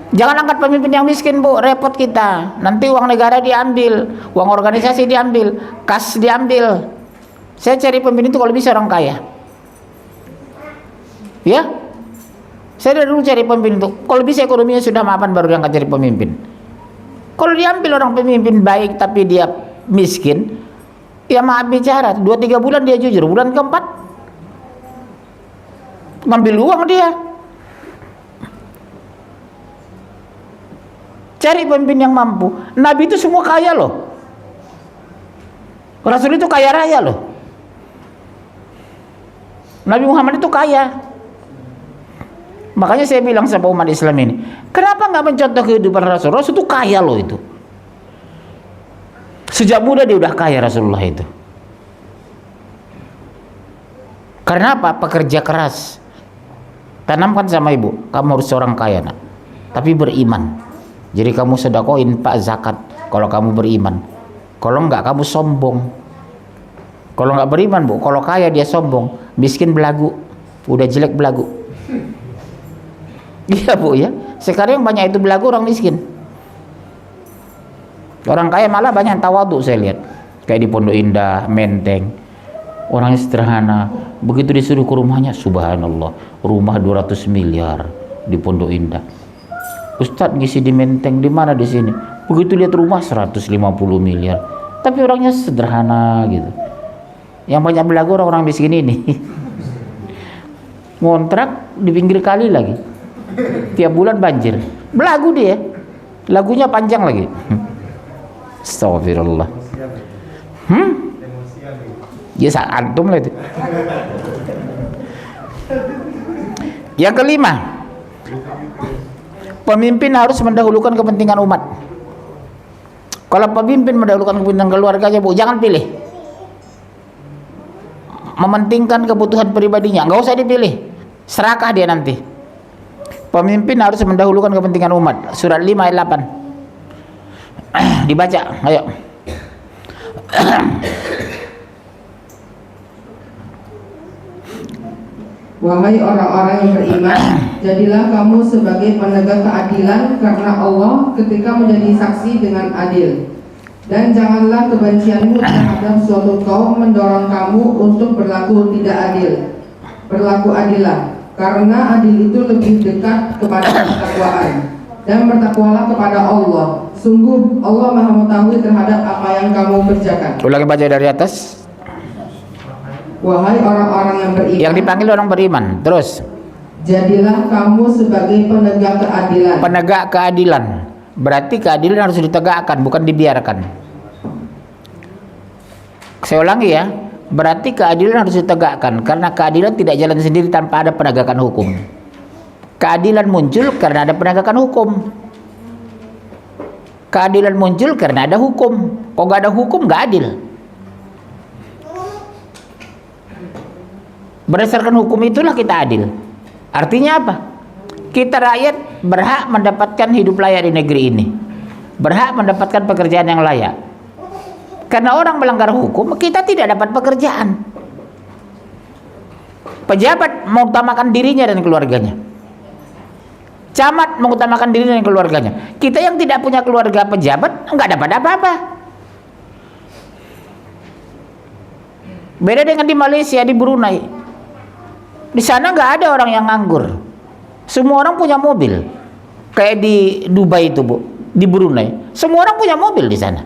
Speaker 1: Jangan angkat pemimpin yang miskin, Bu, repot kita. Nanti uang negara diambil, uang organisasi diambil, kas diambil. Saya cari pemimpin itu kalau bisa orang kaya. Ya, saya dari dulu cari pemimpin itu. Kalau bisa ekonominya sudah mapan baru diangkat cari pemimpin. Kalau diambil orang pemimpin baik tapi dia miskin, ya maaf bicara, 2-3 bulan dia jujur, bulan keempat ngambil uang dia. Cari pemimpin yang mampu. Nabi itu semua kaya loh. Rasul itu kaya raya loh. Nabi Muhammad itu kaya. Makanya saya bilang sama umat Islam ini, kenapa nggak mencontoh kehidupan Rasul? Rasul itu kaya loh itu. Sejak muda dia udah kaya Rasulullah itu. Karena apa? Pekerja keras. Tanamkan sama ibu, kamu harus seorang kaya nak, tapi beriman. Jadi kamu sedekah, infak, zakat kalau kamu beriman. Kalau enggak kamu sombong. Kalau enggak beriman, Bu, kalau kaya dia sombong, miskin belagu, udah jelek belagu. Iya, Bu, ya. Sekarang yang banyak itu belagu orang miskin. Orang kaya malah banyak tawadhu saya lihat. Kayak di Pondok Indah, Menteng. Orangnya sederhana. Begitu disuruh ke rumahnya, subhanallah, rumah 200 miliar di Pondok Indah. Ustadz ngisi di Menteng di mana di sini? Begitu lihat rumah 150 miliar. Tapi orangnya sederhana gitu. Yang banyak belagu orang-orang miskin ini. ngontrak di pinggir kali lagi, tiap bulan banjir, belagu dia, lagunya panjang lagi. Astagfirullah. Ya antum lah itu. Yang kelima, pemimpin harus mendahulukan kepentingan umat. Kalau pemimpin mendahulukan kepentingan keluarganya, Bu, jangan pilih. Mementingkan kebutuhan pribadinya, nggak usah dipilih, serakah dia nanti. Pemimpin harus mendahulukan kepentingan umat. Surat 5 ayat 8. Dibaca, ayo.
Speaker 2: Wahai orang-orang yang beriman, jadilah kamu sebagai penegak keadilan karena Allah ketika menjadi saksi dengan adil. Dan janganlah kebencianmu terhadap suatu kaum mendorong kamu untuk berlaku tidak adil. Berlaku adillah, karena adil itu lebih dekat kepada ketakwaan. Dan bertakwalah kepada Allah. Sungguh Allah Maha mengetahui terhadap apa yang kamu kerjakan.
Speaker 1: Ulangi baca dari atas.
Speaker 2: Wahai orang-orang yang beriman.
Speaker 1: Yang dipanggil orang beriman. Terus.
Speaker 2: Jadilah kamu sebagai penegak keadilan.
Speaker 1: Penegak keadilan. Berarti keadilan harus ditegakkan, bukan dibiarkan. Saya ulangi ya. Berarti keadilan harus ditegakkan, karena keadilan tidak jalan sendiri tanpa ada penegakan hukum. Keadilan muncul karena ada penegakan hukum. Keadilan muncul karena ada hukum. Kalau nggak ada hukum, nggak adil. Berdasarkan hukum itulah kita adil. Artinya apa? Kita rakyat berhak mendapatkan hidup layak di negeri ini, berhak mendapatkan pekerjaan yang layak. Karena orang melanggar hukum, kita tidak dapat pekerjaan. Pejabat mengutamakan dirinya dan keluarganya, camat mengutamakan dirinya dan keluarganya. Kita yang tidak punya keluarga pejabat nggak dapat apa-apa. Beda dengan di Malaysia, di Brunei. Di sana nggak ada orang yang nganggur. Semua orang punya mobil. Kayak di Dubai itu, Bu, di Brunei, semua orang punya mobil di sana.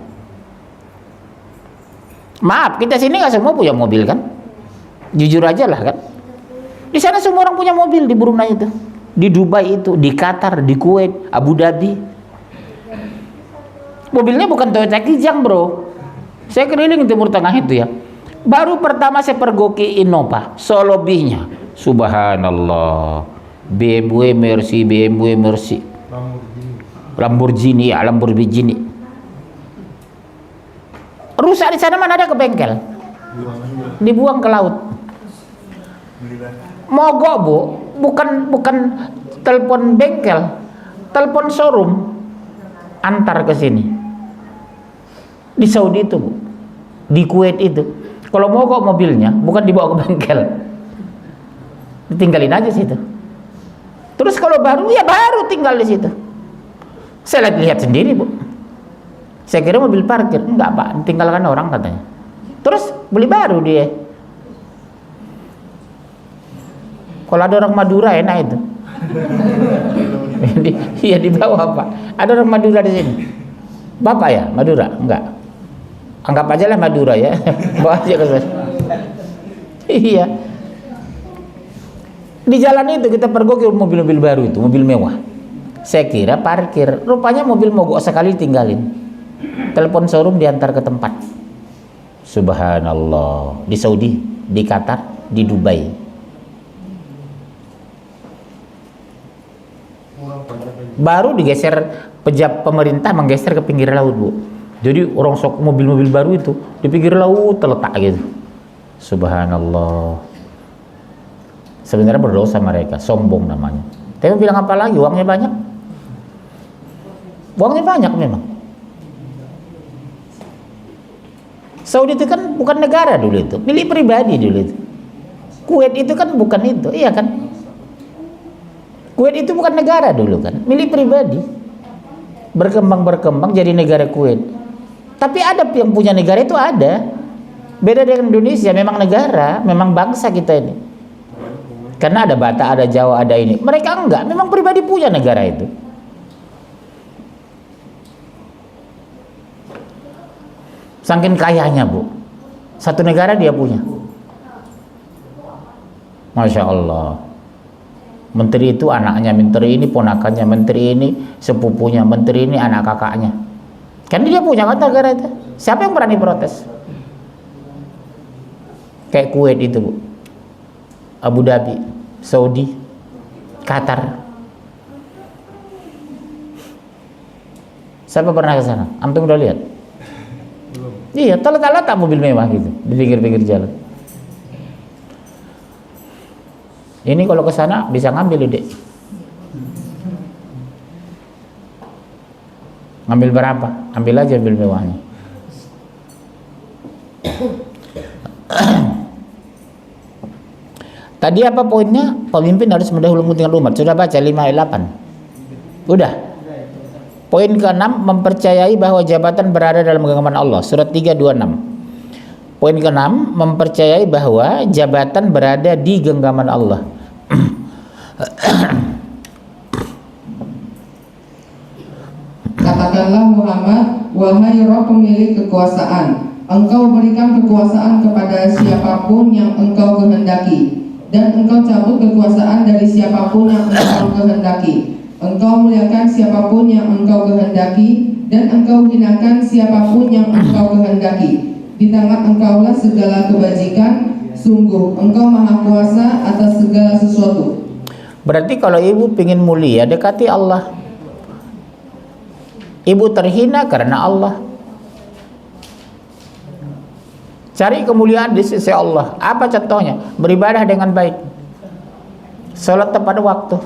Speaker 1: Maaf, kita sini nggak semua punya mobil kan? Jujur aja lah kan. Di sana semua orang punya mobil di Brunei itu, di Dubai itu, di Qatar, di Kuwait, Abu Dhabi. Mobilnya bukan Toyota Kijang, bro. Saya keliling Timur Tengah itu ya. Baru pertama saya pergoki Innova, selebihnya, subhanallah, BMW Mercy, Lamborghini, ya Lamborghini. Rusak di sana, mana ada ke bengkel, dibuang ke laut. Mogok, Bu, bukan telepon bengkel, telepon showroom, antar ke sini. Di Saudi itu, Bu, di Kuwait itu, kalau mogok mobilnya bukan dibawa ke bengkel, ditinggalin aja situ. Terus kalau baru, ya baru tinggal di situ. Saya lihat sendiri, Bu. Saya kira mobil parkir, enggak, Pak, ditinggalkan orang katanya. Terus beli baru dia. Kalau ada orang Madura enak itu. Iya, di bawah, Pak. Ada orang Madura di sini. Bapak ya, Madura? Enggak. Anggap aja lah Madura ya. Bawa aja ke sana. Iya. Di jalan itu kita pergoki mobil-mobil baru itu, mobil mewah. Saya kira parkir, rupanya mobil mogok sekali tinggalin. Telepon showroom diantar ke tempat. Subhanallah. Di Saudi, di Qatar, di Dubai. Baru digeser, pemerintah menggeser ke pinggir laut, Bu. Jadi orang sok mobil-mobil baru itu di pinggir laut terletak gitu. Subhanallah. Sebenarnya berdosa mereka, sombong namanya. Tapi bilang apa lagi, uangnya banyak. Uangnya banyak memang. Saudi itu kan bukan negara dulu itu, milik pribadi dulu itu. Kuwait itu kan bukan itu, iya kan? Kuwait itu bukan negara dulu kan, milik pribadi. Berkembang jadi negara Kuwait. Tapi ada yang punya negara itu ada. Beda dengan Indonesia, memang negara, memang bangsa kita ini. Karena ada Batak, ada Jawa, ada ini. Mereka enggak, memang pribadi punya negara itu. Saking kayanya, Bu, satu negara dia punya. Masya Allah. Menteri itu anaknya, menteri ini ponakannya, menteri ini sepupunya, menteri ini anak kakaknya. Kan dia punya kan negara itu. Siapa yang berani protes? Kayak Kuwait itu, Bu. Abu Dhabi, Saudi, Qatar. Siapa pernah ke sana? Antum udah lihat? Iya, tak mobil mewah gitu di pinggir-pinggir jalan. Ini kalau ke sana bisa ngambil, Dek. Ngambil berapa? Ambil aja mobil mewahnya. Tadi apa poinnya? Pemimpin harus mendahului kepentingan umat. Sudah baca 5 ayat 8. Udah. Poin ke-6, mempercayai bahwa jabatan berada dalam genggaman Allah. Surat 326. Poin ke-6, mempercayai bahwa jabatan berada di genggaman Allah.
Speaker 2: Katakanlah Muhammad, wahai Roh pemilik kekuasaan, engkau berikan kekuasaan kepada siapapun yang engkau kehendaki, dan engkau cabut kekuasaan dari siapapun yang engkau kehendaki. Engkau muliakan siapapun yang engkau kehendaki, dan engkau hinakan siapapun yang engkau kehendaki. Di tangan engkaulah segala kebajikan, sungguh engkau maha kuasa atas segala sesuatu.
Speaker 1: Berarti kalau ibu ingin mulia, dekati Allah. Ibu terhina karena Allah. Cari kemuliaan di sisi Allah. Apa contohnya? Beribadah dengan baik, salat tepat waktu,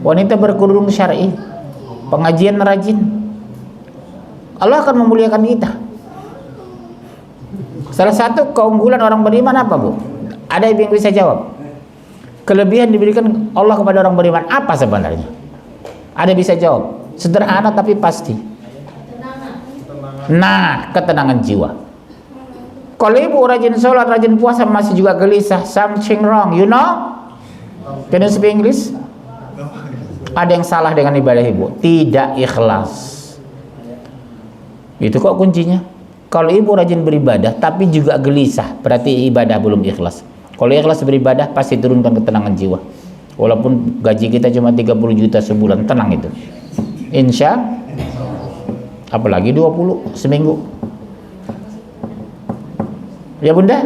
Speaker 1: wanita berkerudung syar'i, pengajian rajin. Allah akan memuliakan kita. Salah satu keunggulan orang beriman apa, Bu? Ada yang bisa jawab? Kelebihan diberikan Allah kepada orang beriman apa sebenarnya? Ada bisa jawab? Sederhana tapi pasti. Nah, ketenangan jiwa. Kalau ibu rajin sholat, rajin puasa masih juga gelisah, something wrong, you know? Can you speak English? Ada yang salah dengan ibadah ibu, tidak ikhlas. Itu kok kuncinya. Kalau ibu rajin beribadah tapi juga gelisah, berarti ibadah belum ikhlas. Kalau ikhlas beribadah pasti turunkan ketenangan jiwa. Walaupun gaji kita cuma 30 juta sebulan, tenang itu. Insya, apalagi 20 seminggu. Ya Bunda,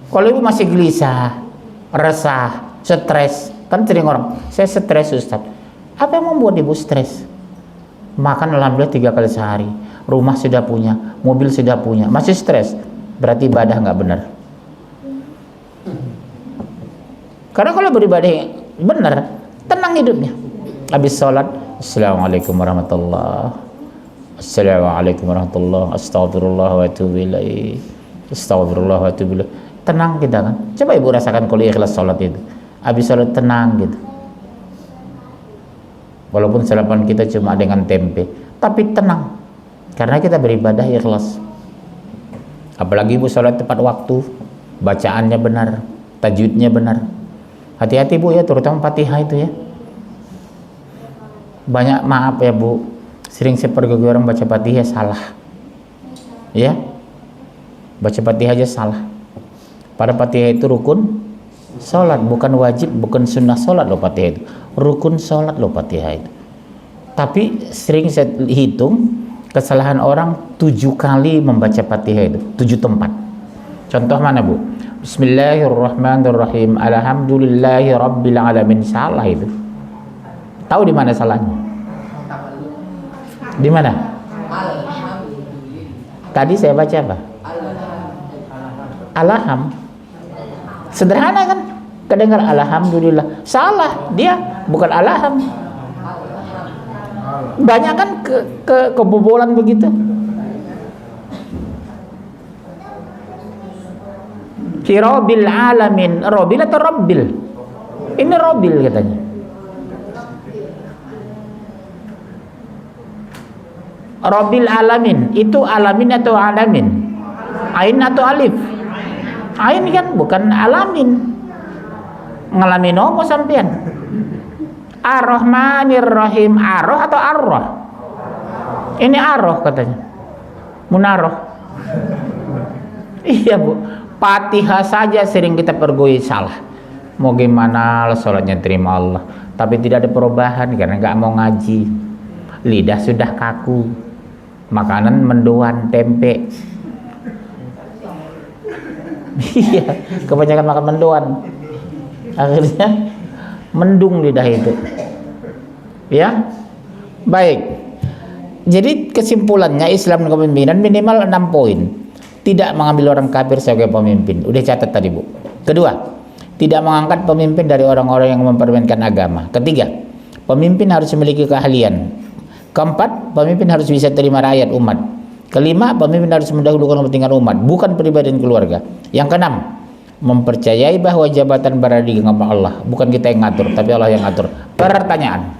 Speaker 1: kalau ibu masih gelisah, resah, stres, kan sering orang, saya stres Ustaz. Apa yang membuat ibu stres? Makan alhamdulillah 3 kali sehari, rumah sudah punya, mobil sudah punya, masih stres, berarti ibadah nggak benar. Karena kalau beribadah benar, tenang hidupnya. Habis sholat, assalamualaikum warahmatullah, assalamualaikum warahmatullah, astagfirullah wa atubu ilaih, astagfirullah wa atubu ilaih. Tenang kita kan. Coba ibu rasakan kalau ikhlas sholat itu. Habis sholat tenang gitu. Walaupun sarapan kita cuma dengan tempe, tapi tenang. Karena kita beribadah ikhlas. Apalagi ibu sholat tepat waktu, bacaannya benar, tajwidnya benar. Hati-hati Bu ya, terutama Fatihah itu ya. Banyak maaf ya Bu, sering saya pergi orang baca Fatihah salah. Ya, baca Fatihah aja salah. Pada Fatihah itu rukun sholat, bukan wajib, bukan sunnah sholat loh Fatihah itu. Rukun sholat loh Fatihah itu. Tapi sering saya hitung kesalahan orang 7 kali membaca Fatihah itu, 7 tempat. Contoh mana Bu? Bismillahirrahmanirrahim, alhamdulillahi rabbil alamin. Salah itu. Tahu di mana salahnya? Di mana? Tadi saya baca apa? Alham. Sederhana kan? Kedengar alhamdulillah. Salah, dia bukan alham. Banyak kan kebobolan begitu. Fi rabbil alamin, robil atau rabbil? Ini robil katanya. Rabbil alamin, itu alamin atau alamin? Ain atau alif? Ain kan, bukan alamin. Ngalamin apa sampean? Ar-Rahmanir Rahim, Ar-Roh atau Ar-Roh? Ini Ar-Roh katanya. Munaroh. Iya Bu, Fatihah saja sering kita pergui salah. Mau gimana sholatnya terima Allah, tapi tidak ada perubahan karena nggak mau ngaji. Lidah sudah kaku, makanan mendoan tempe. Iya, kebanyakan makan mendoan, akhirnya mendung lidah itu. Ya, baik. Jadi kesimpulannya Islam dan kepemimpinan minimal 6 poin. Tidak mengambil orang kafir sebagai pemimpin. Udah catat tadi, Bu. Kedua, tidak mengangkat pemimpin dari orang-orang yang mempermainkan agama. Ketiga, pemimpin harus memiliki keahlian. Keempat, pemimpin harus bisa terima rakyat umat. Kelima, pemimpin harus mendahulukan kepentingan umat, bukan pribadi dan keluarga. Yang keenam, mempercayai bahwa jabatan berada di genggaman Allah, bukan kita yang ngatur, tapi Allah yang ngatur. Pertanyaan.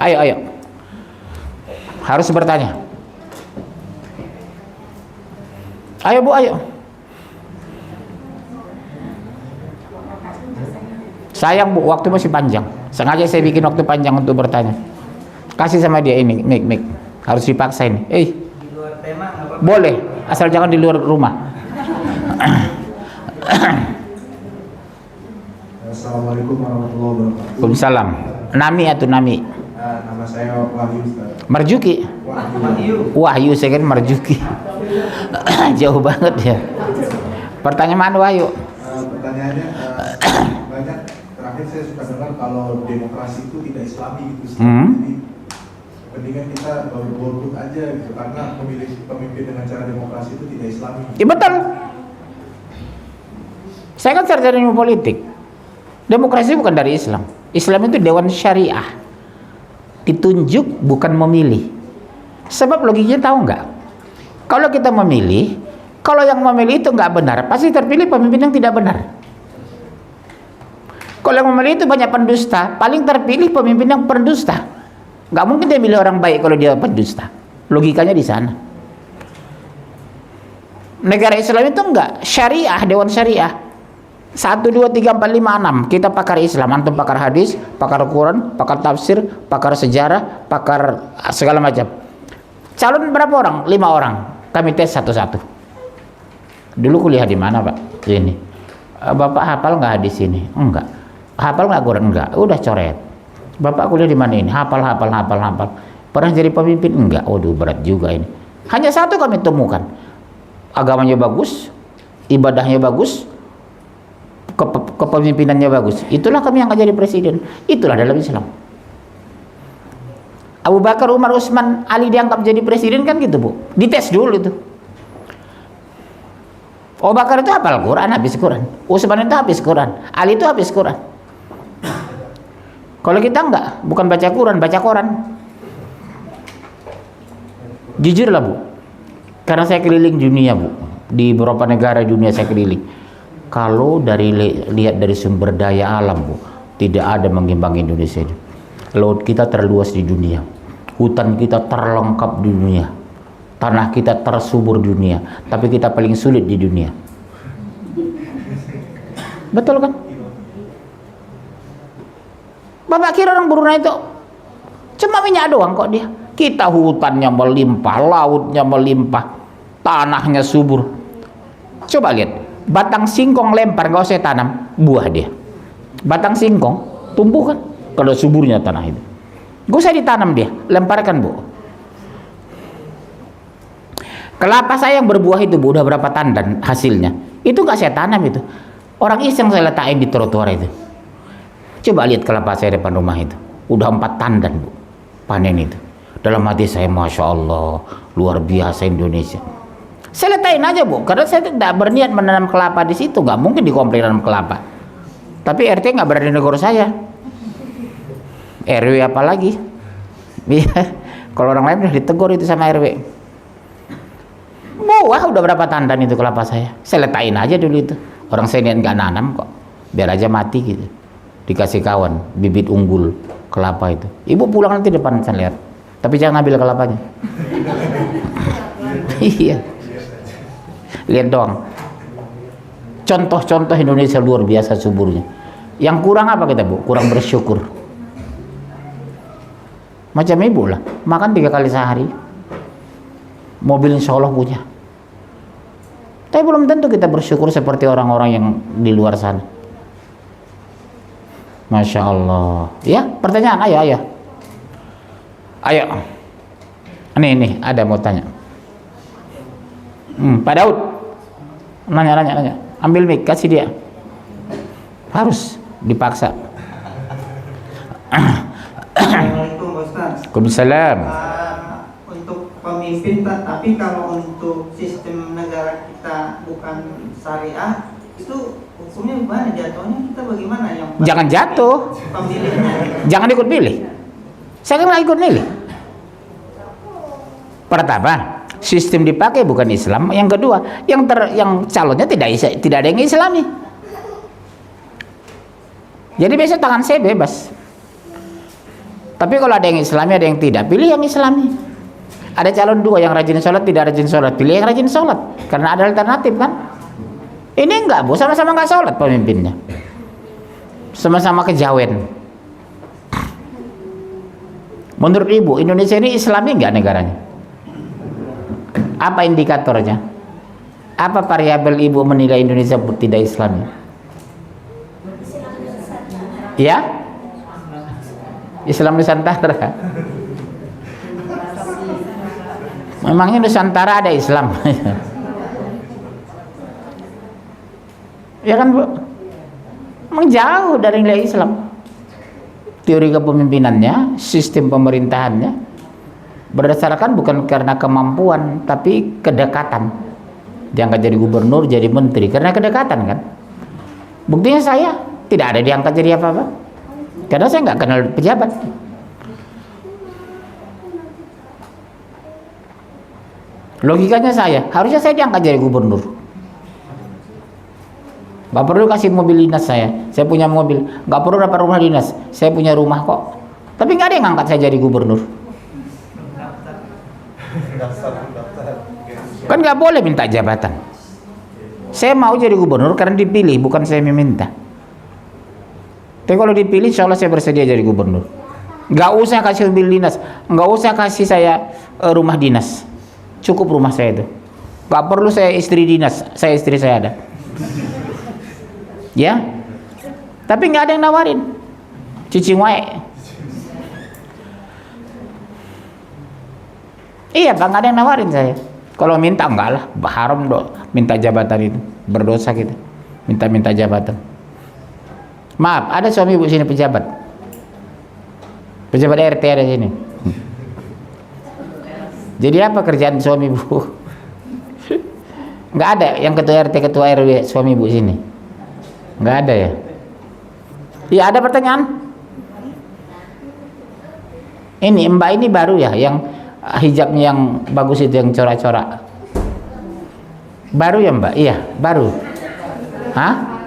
Speaker 1: Ayo. Harus bertanya. Ayo, Bu, ayo. Sayang, Bu, waktu masih panjang. Sengaja saya bikin waktu panjang untuk bertanya. Kasih sama dia ini, mic. Harus dipaksa ini.
Speaker 3: Di luar tema apa?
Speaker 1: Boleh, asal jangan di luar rumah.
Speaker 4: Assalamualaikum warahmatullahi wabarakatuh.
Speaker 1: Waalaikumsalam. Nami atau Nami?
Speaker 4: Nama saya Wahyu Ustaz.
Speaker 1: Marjuki. Wahyu, saya kan Marjuki. Jauh banget ya. Pertanyaan Wahyu.
Speaker 4: Pertanyaannya banyak terakhir saya suka dengar kalau demokrasi itu tidak Islami gitu. Jadi mendingan kita golput aja gitu karena memilih pemimpin dengan cara demokrasi itu tidak Islami.
Speaker 1: Ya betul. Saya kan sarjana ilmu politik. Demokrasi bukan dari Islam. Islam itu dewan syariah. Ditunjuk bukan memilih. Sebab logikanya tahu nggak? Kalau kita memilih, kalau yang memilih itu nggak benar, pasti terpilih pemimpin yang tidak benar. Kalau yang memilih itu banyak pendusta, paling terpilih pemimpin yang pendusta. Nggak mungkin dia milih orang baik kalau dia pendusta. Logikanya di sana. Negara Islam itu enggak syariah, dewan syariah. 1, 2, 3, 4, 5, 6. Kita pakar Islam, antum pakar hadis, pakar Quran, pakar tafsir, pakar sejarah, pakar segala macam. Calon berapa orang? 5 orang. Kami tes satu-satu. Dulu kuliah di mana, Pak? Ini. Bapak hafal nggak hadis ini? Enggak. Hafal nggak Quran? Enggak. Udah coret. Bapak kuliah di mana ini? Hafal. Pernah jadi pemimpin? Enggak. Waduh, berat juga ini. Hanya satu kami temukan. Agamanya bagus, ibadahnya bagus, kepemimpinannya bagus. Itulah kami yang akan jadi presiden. Itulah dalam Islam. Abu Bakar, Umar, Utsman, Ali dianggap jadi presiden kan gitu, Bu. Dites dulu itu. Abu Bakar itu hafal Quran, habis Quran. Utsman itu habis Quran. Ali itu habis Quran. Kalau kita enggak, bukan baca Quran, baca koran. Jujur lah, Bu. Karena saya keliling dunia, Bu. Di beberapa negara dunia saya keliling. Kalau lihat dari sumber daya alam, Bu, tidak ada mengimbangi Indonesia ini. Laut kita terluas di dunia, hutan kita terlengkap di dunia, tanah kita tersubur di dunia, tapi kita paling sulit di dunia. Betul kan? Bapak kira orang Brunei itu cuma minyak doang kok dia? Kita hutannya melimpah, lautnya melimpah, tanahnya subur. Coba lihat, batang singkong lempar, nggak usah tanam, buah dia. Batang singkong tumbuh kan? Kalau suburnya tanah itu, gak usah ditanam dia, lemparkan, Bu. Kelapa saya yang berbuah itu, Bu, udah berapa tandan hasilnya? Itu gak saya tanam itu, orang iseng saya letakkan di trotoar itu. Coba lihat kelapa saya depan rumah itu, udah 4 tandan, Bu, panen itu. Dalam hati saya, Masya Allah, luar biasa Indonesia. Saya letakkan aja, Bu, karena saya tidak berniat menanam kelapa di situ, nggak mungkin dikomplain nanam kelapa. Tapi RT nggak berani negur saya. RW apalagi? Kalau orang lain udah ditegur itu sama RW. Wah, udah berapa tandan itu kelapa saya? Saya letakin aja dulu itu. Orang saya niat nggak nanam kok, biar aja mati gitu. Dikasih kawan bibit unggul kelapa itu. Ibu pulang nanti depan saya lihat. Tapi jangan ambil kelapanya. Iya. Lihat doang. Contoh-contoh Indonesia luar biasa suburnya. Yang kurang apa kita, Bu? Kurang bersyukur. Macam ibu lah, makan 3 kali sehari, mobil insya Allah punya. Tapi belum tentu kita bersyukur seperti orang-orang yang di luar sana. Masya Allah. Ya, pertanyaan, ayo. Ini ada mau tanya. Pak Daud, nanya. Ambil mic, kasih dia. Harus dipaksa.
Speaker 3: Assalamualaikum Ustaz.
Speaker 1: Waalaikumsalam.
Speaker 3: Untuk pemimpin, tapi kalau untuk sistem negara kita bukan syariah, itu hukumnya gimana? Jatuhnya kita bagaimana? Yang
Speaker 1: Jangan jatuh.
Speaker 3: pemilihnya.
Speaker 1: Jangan ikut pilih. Saya kan nggak ikut milih. Pertama, sistem dipakai bukan Islam. Yang kedua, yang calonnya tidak ada yang Islami. Jadi biasa tangan saya bebas. Tapi kalau ada yang Islami, ada yang tidak, pilih yang Islami. Ada calon dua, yang rajin sholat, tidak rajin sholat, pilih yang rajin sholat. Karena ada alternatif kan. Ini enggak, Bu, sama-sama enggak sholat pemimpinnya. Sama-sama kejawen. Menurut Ibu, Indonesia ini Islami enggak negaranya? Apa indikatornya? Apa variabel Ibu menilai Indonesia tidak Islami? Ya? Islam Nusantara. Memangnya Nusantara ada Islam? Ya kan, Bu? Memang jauh dari nilai Islam. Teori kepemimpinannya, sistem pemerintahannya berdasarkan bukan karena kemampuan, tapi kedekatan. Diangkat jadi gubernur, jadi menteri karena kedekatan kan. Buktinya saya tidak ada diangkat jadi apa-apa. Karena saya nggak kenal pejabat. Logikanya harusnya saya diangkat jadi gubernur. Nggak perlu kasih mobil dinas saya punya mobil. Nggak perlu dapat rumah dinas, saya punya rumah kok. Tapi nggak ada yang ngangkat saya jadi gubernur. Kan nggak boleh minta jabatan. Saya mau jadi gubernur karena dipilih, bukan saya meminta. Tapi kalau dipilih, insya Allah saya bersedia jadi gubernur. Nggak usah kasih mobil dinas, nggak usah kasih saya rumah dinas. Cukup rumah saya itu. Nggak perlu saya istri dinas, istri saya ada. Ya, tapi nggak ada yang nawarin. Cicing wae. Iya, Pak, nggak ada yang nawarin saya. Kalau minta enggak lah, haram minta jabatan itu, berdosa kita. Minta jabatan. Maaf, ada suami ibu sini pejabat RT ada sini. Jadi apa kerjaan suami ibu? Nggak ada yang ketua RT, ketua RW suami ibu sini. Nggak ada ya? Iya, ada pertanyaan? Ini Mbak ini baru ya, yang hijabnya yang bagus itu, yang corak-corak. Baru ya Mbak? Iya, baru. Hah?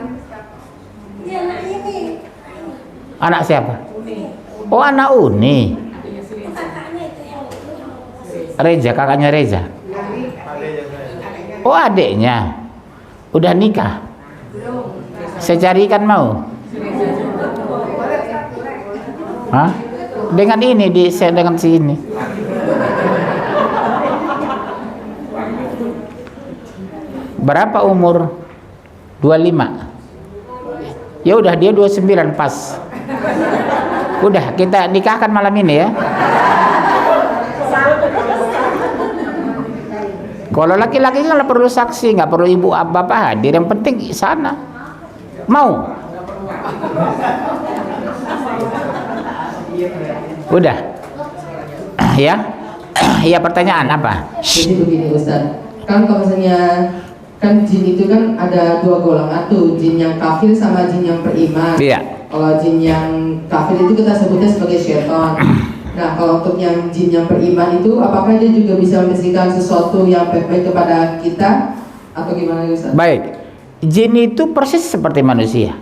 Speaker 1: Anak siapa? Oh, anak Uni. Reza, kakaknya Reza. Oh, adiknya. Udah nikah? Saya carikan mau. Hah? Dengan ini dengan si ini. Berapa umur? 25. Ya udah, dia 29 pas. Udah, kita nikahkan malam ini ya. Kalau laki-laki nggak perlu saksi, nggak perlu ibu bapak hadir, yang penting sana. Mau? Udah. Ya. Ya, pertanyaan apa?
Speaker 2: Jadi begini Ustaz, kan kalau misalnya kan jin itu kan ada dua golongan tuh, jin yang kafir sama jin yang beriman.
Speaker 1: Iya.
Speaker 2: Kalau jin yang kafir itu kita sebutnya sebagai syaitan. Nah, kalau untuk yang jin yang beriman itu, apakah dia juga bisa membisikkan sesuatu yang baik-baik kepada kita atau gimana Ustaz?
Speaker 1: Baik. Jin itu persis seperti manusia.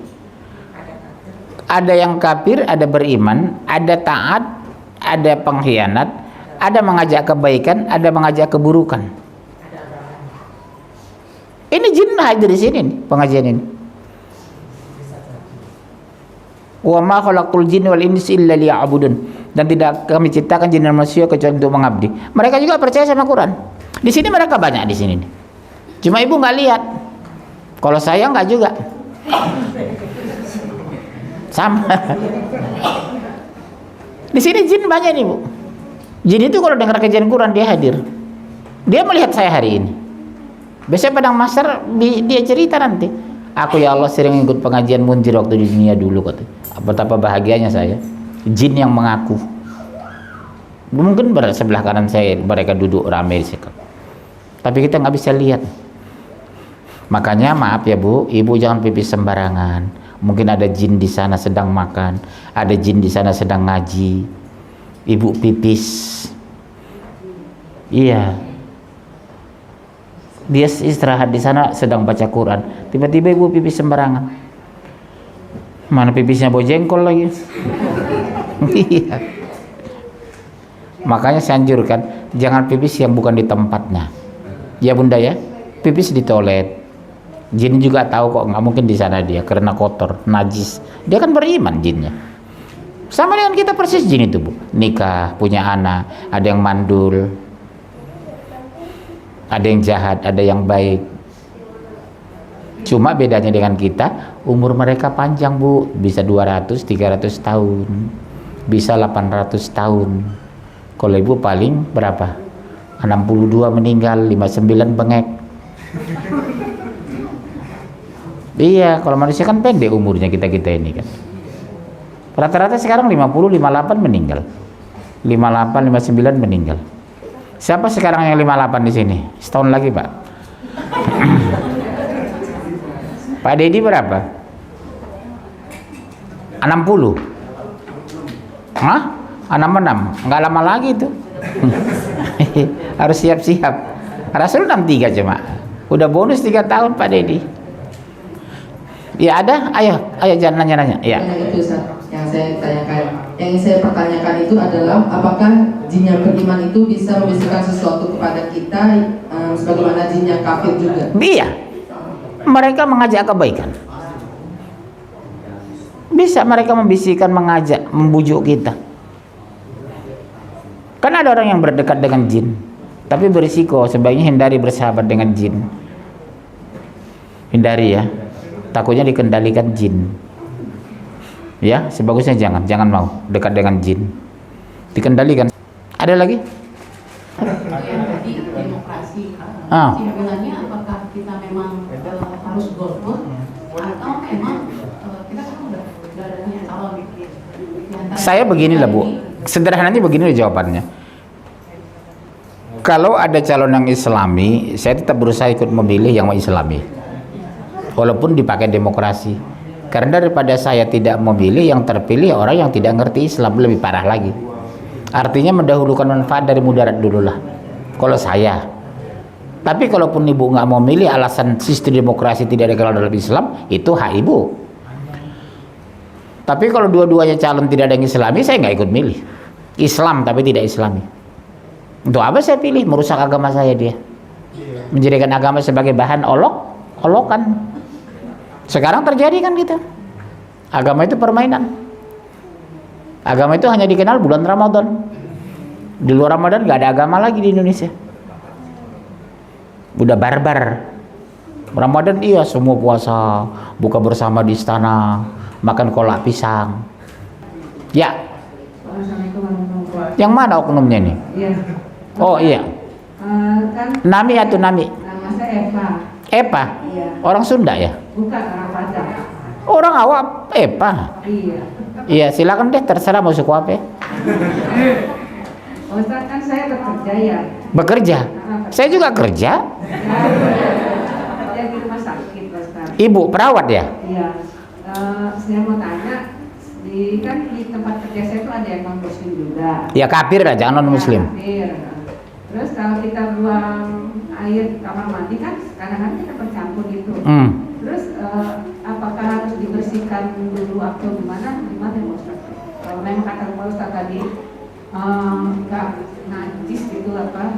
Speaker 1: Ada yang kafir, ada beriman, ada taat, ada pengkhianat, ada mengajak kebaikan, ada mengajak keburukan. Ini jin hadir di sini nih, pengajian ini. Wa ma khalaqul jinna wal insa illa liya'budun. Dan tidak kami ciptakan jin dan manusia kecuali untuk mengabdi. Mereka juga percaya sama Quran. Di sini mereka banyak di sini nih. Cuma ibu nggak lihat. Kalau saya nggak juga. Sama. Di sini jin banyak nih, Bu. Jin itu kalau dengar kajian Quran dia hadir. Dia melihat saya hari ini. Biasanya Padang Master dia cerita nanti. Aku ya Allah sering ikut pengajian Munzir waktu di dunia dulu, kata. Betapa bahagianya saya. Jin yang mengaku. Mungkin sebelah kanan saya mereka duduk ramai di situ. Tapi kita nggak bisa lihat. Makanya maaf ya Bu, ibu jangan pipis sembarangan. Mungkin ada jin di sana sedang makan, ada jin di sana sedang ngaji. Ibu pipis. Iya. Dia istirahat di sana sedang baca Quran. Tiba-tiba ibu pipis sembarangan. Mana pipisnya bau jengkol lagi. Iya. Makanya saya anjurkan jangan pipis yang bukan di tempatnya. Ya Bunda ya, pipis di toilet. Jin juga tahu kok nggak mungkin di sana dia karena kotor, najis. Dia kan beriman jinnya. Sama dengan kita persis jin itu, Bu. Nikah, punya anak, ada yang mandul, ada yang jahat, ada yang baik. Cuma bedanya dengan kita, umur mereka panjang, Bu. Bisa 200, 300 tahun. Bisa 800 tahun. Kalau ibu paling berapa? 62 meninggal, 59 bengek. Iya, kalau manusia kan pendek umurnya kita-kita ini kan. Rata-rata sekarang 50, 58 meninggal. 58, 59 meninggal. Siapa sekarang yang 58 di sini? Setahun lagi, Pak. Pak Dedi berapa? 60. Hah? 66. Enggak lama lagi itu. Harus siap-siap. Rasul 63 cuma. Udah bonus 3 tahun Pak Dedi. Ya ada, ayo jangan nanya-nanya. Ya.
Speaker 2: Itu Ustaz, yang saya tanyakan. Yang ingin saya pertanyakan itu adalah apakah jin yang beriman itu bisa membisikkan sesuatu kepada kita sebagaimana jin yang kafir juga?
Speaker 1: Iya. Mereka mengajak kebaikan. Bisa mereka membisikkan, mengajak, membujuk kita. Kan ada orang yang berdekat dengan jin, tapi berisiko, sebaiknya hindari bersahabat dengan jin. Hindari ya. Takutnya dikendalikan jin. Ya, sebagusnya jangan mau dekat dengan jin. Dikendalikan. Ada lagi?
Speaker 5: Jadi demokrasi. Kesimpulannya apakah kita memang harus golput atau memang kita kan udah ada calon.
Speaker 1: Saya beginilah Bu. Sederhananya begini jawabannya. Kalau ada calon yang Islami, saya tetap berusaha ikut memilih yang Islami. Walaupun dipakai demokrasi. Karena daripada saya tidak memilih, yang terpilih orang yang tidak ngerti Islam, lebih parah lagi. Artinya mendahulukan manfaat dari mudarat dululah. Kalau saya. Tapi kalaupun ibu nggak mau milih alasan sistem demokrasi tidak dikenal dalam Islam, itu hak ibu. Tapi kalau dua-duanya calon tidak ada yang Islami, saya nggak ikut milih. Islam tapi tidak Islami. Untuk apa saya pilih? Merusak agama saya dia. Menjadikan agama sebagai bahan olokan. Sekarang terjadi kan gitu. Agama itu permainan. Agama itu hanya dikenal bulan Ramadan. Di luar Ramadan nggak ada agama lagi di Indonesia. Udah barbar. Ramadan iya semua puasa, buka bersama di istana, makan kolak pisang. Ya. Yang mana oknumnya nih?
Speaker 6: Iya.
Speaker 1: Oh iya.
Speaker 6: Kan
Speaker 1: Nami atau Nami?
Speaker 6: nama saya Eva.
Speaker 1: Epa.
Speaker 6: Iya.
Speaker 1: Orang Sunda ya?
Speaker 6: Bukan orang Padang.
Speaker 1: Orang awam Epa.
Speaker 6: Iya.
Speaker 1: Iya, silakan deh terserah mau suku apa.
Speaker 6: Ustaz kan saya bekerja ya.
Speaker 1: Bekerja. Saya juga kerja.
Speaker 6: Kerja di rumah sakit Ustaz.
Speaker 1: Ibu perawat ya?
Speaker 6: Iya. Saya mau tanya kan di tempat kerja saya itu ada yang non muslim juga.
Speaker 1: Ya kafir lah, jangan non muslim.
Speaker 6: Kafir. Terus kalau kita buang air kamar mandi kan kadang-kadang kita bercampur gitu. Terus apakah harus dibersihkan dulu atau gimana Ustaz? Kalau memang kata Ustaz tadi nggak najis gitu apa?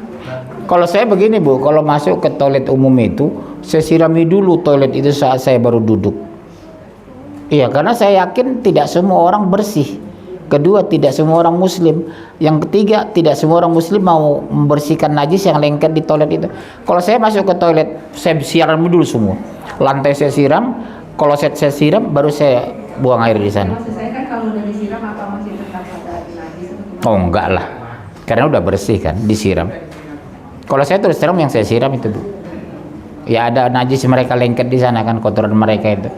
Speaker 1: Kalau saya begini Bu, kalau masuk ke toilet umum itu saya sirami dulu toilet itu saat saya baru duduk. Iya, karena saya yakin tidak semua orang bersih. Kedua, tidak semua orang muslim. Yang ketiga, tidak semua orang muslim mau membersihkan najis yang lengket di toilet itu. Kalau saya masuk ke toilet, saya siram dulu semua. Lantai saya siram, kloset saya siram, baru saya buang air di sana.
Speaker 6: Maksud saya kan kalau udah disiram apa masih tetap ada najis atau gimana?
Speaker 1: Oh enggak lah, karena udah bersih kan, disiram. Kalau saya terus terang yang saya siram itu, Bu. Ya ada najis mereka lengket di sana kan, kotoran mereka itu.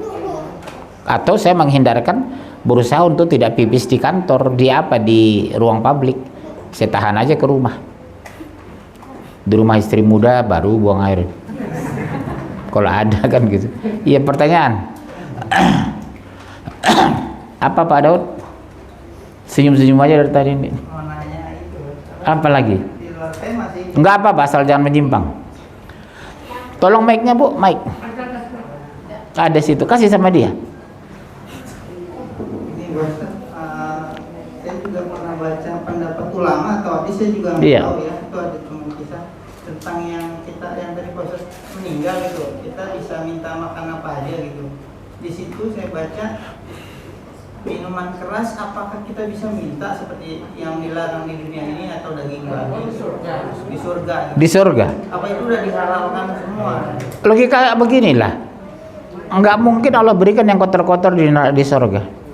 Speaker 1: Atau saya menghindarkan, berusaha untuk tidak pipis di kantor, di ruang publik. Saya tahan aja ke rumah. Di rumah istri muda baru buang air. Kalau ada kan gitu. Iya, pertanyaan. Apa Pak Daud? Senyum-senyum aja dari tadi ini.
Speaker 3: Mau nanya itu.
Speaker 1: Apa lagi?
Speaker 3: Di luar tema sih.
Speaker 1: Enggak apa, asal jangan menyimpang. Tolong mic-nya, Bu, mic. Ada situ, kasih sama dia.
Speaker 3: Ini Ustaz, saya juga pernah baca pendapat ulama atau hadis, saya juga nggak
Speaker 1: Iya.
Speaker 3: tahu ya, itu ada cuma kisah tentang yang tadi proses meninggal gitu, kita bisa minta makan apa aja gitu. Di situ saya baca minuman keras, apakah kita bisa minta seperti yang dilarang di dunia ini atau daging babi di surga gitu.
Speaker 1: Di surga.
Speaker 3: Apa itu udah dihalalkan semua?
Speaker 1: Logika beginilah. Enggak mungkin Allah berikan yang kotor-kotor di surga.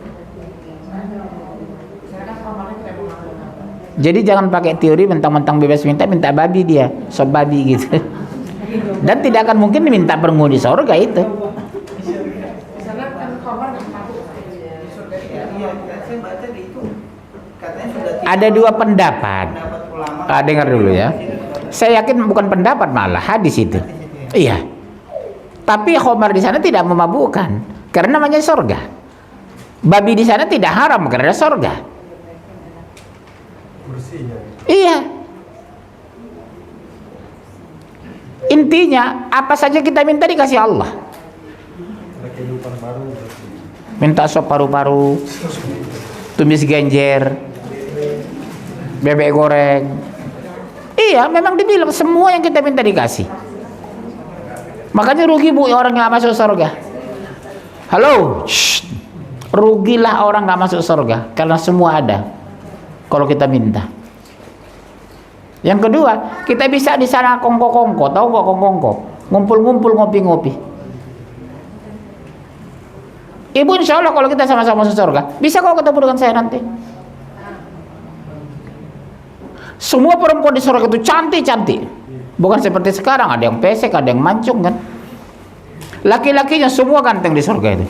Speaker 1: Jadi jangan pakai teori mentang-mentang bebas minta babi dia, sop babi gitu. Dan tidak akan mungkin diminta penghuni surga itu.
Speaker 3: Iya, saya baca di itu katanya sudah
Speaker 1: Ada dua pendapat.
Speaker 3: ulama.
Speaker 1: Dengar dulu ya. Saya yakin bukan pendapat, malah hadis itu. Iya. Tapi khamar di sana tidak memabukkan karena namanya surga. Babi di sana tidak haram karena surga. Iya. Intinya apa saja kita minta dikasih Allah. Minta sop paru-paru, tumis genjer, bebek goreng. Iya, memang dibilang semua yang kita minta dikasih. Makanya rugi, Bu, orang nggak masuk surga. Halo, shh. Rugilah orang nggak masuk surga karena semua ada kalau kita minta. Yang kedua, kita bisa di sana kongko-kongko, tahu kok kongko-kongko? Ngumpul-ngumpul, ngopi-ngopi. Ibu, insya Allah kalau kita sama-sama masuk surga, bisa kok ketemu dengan saya nanti. Semua perempuan di surga itu cantik-cantik. Bukan seperti sekarang, ada yang pesek, ada yang mancung kan. Laki-lakinya semua ganteng di surga itu.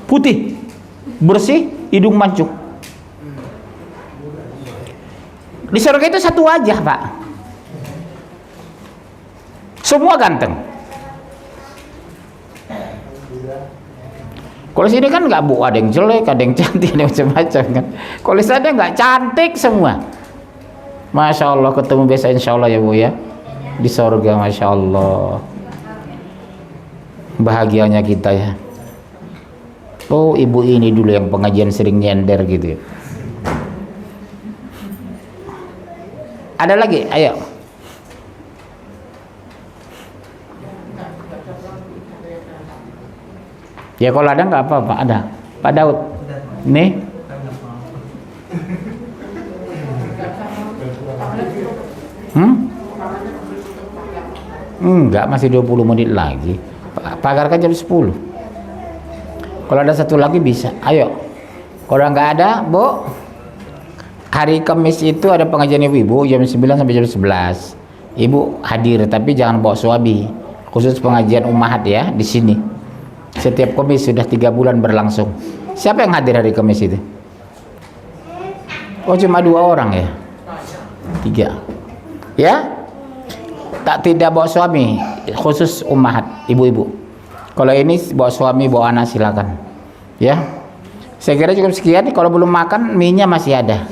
Speaker 1: Putih, bersih, hidung mancung. Di surga itu satu wajah, Pak. Semua ganteng. Kalau sini kan nggak, Bu, ada yang jelek, ada yang cantik, ada yang macam-macam kan. Kalau sana nggak, cantik semua. Masya Allah, ketemu biasa insya Allah ya, Bu, ya. Di surga, Masya Allah. Bahagianya kita ya. Oh, ibu ini dulu yang pengajian sering nyender gitu ya. Ada lagi? Ayo. Ya kalau ada nggak apa-apa, ada. Pak Daud. Nih. Enggak, masih 20 menit lagi. Pagarkan jam 10. Kalau ada satu lagi bisa. Ayo. Kalau nggak ada, Bu. Hari Kamis itu ada pengajian ibu-ibu jam 9 sampai jam 11. Ibu hadir tapi jangan bawa suami. Khusus pengajian ummahat ya di sini. Setiap Kamis sudah 3 bulan berlangsung. Siapa yang hadir hari Kamis itu? Oh, cuma 2 orang ya? 3. Ya? Tidak bawa suami, khusus ummahat, ibu-ibu. Kalau ini bawa suami, bawa anak silakan. Ya. Saya kira cukup sekian. Kalau belum makan, mie-nya masih ada.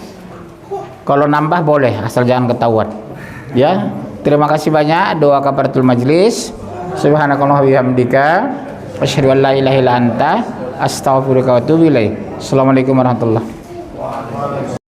Speaker 1: Kalau nambah boleh, asal jangan ketahuan. Ya. Terima kasih banyak. Doa kafaratul majlis. Subhanakallah wa bihamdika, asyhadu an la ilaha illa anta, astaghfiruka wa atubu ilaik. Assalamualaikum warahmatullahi wabarakatuh.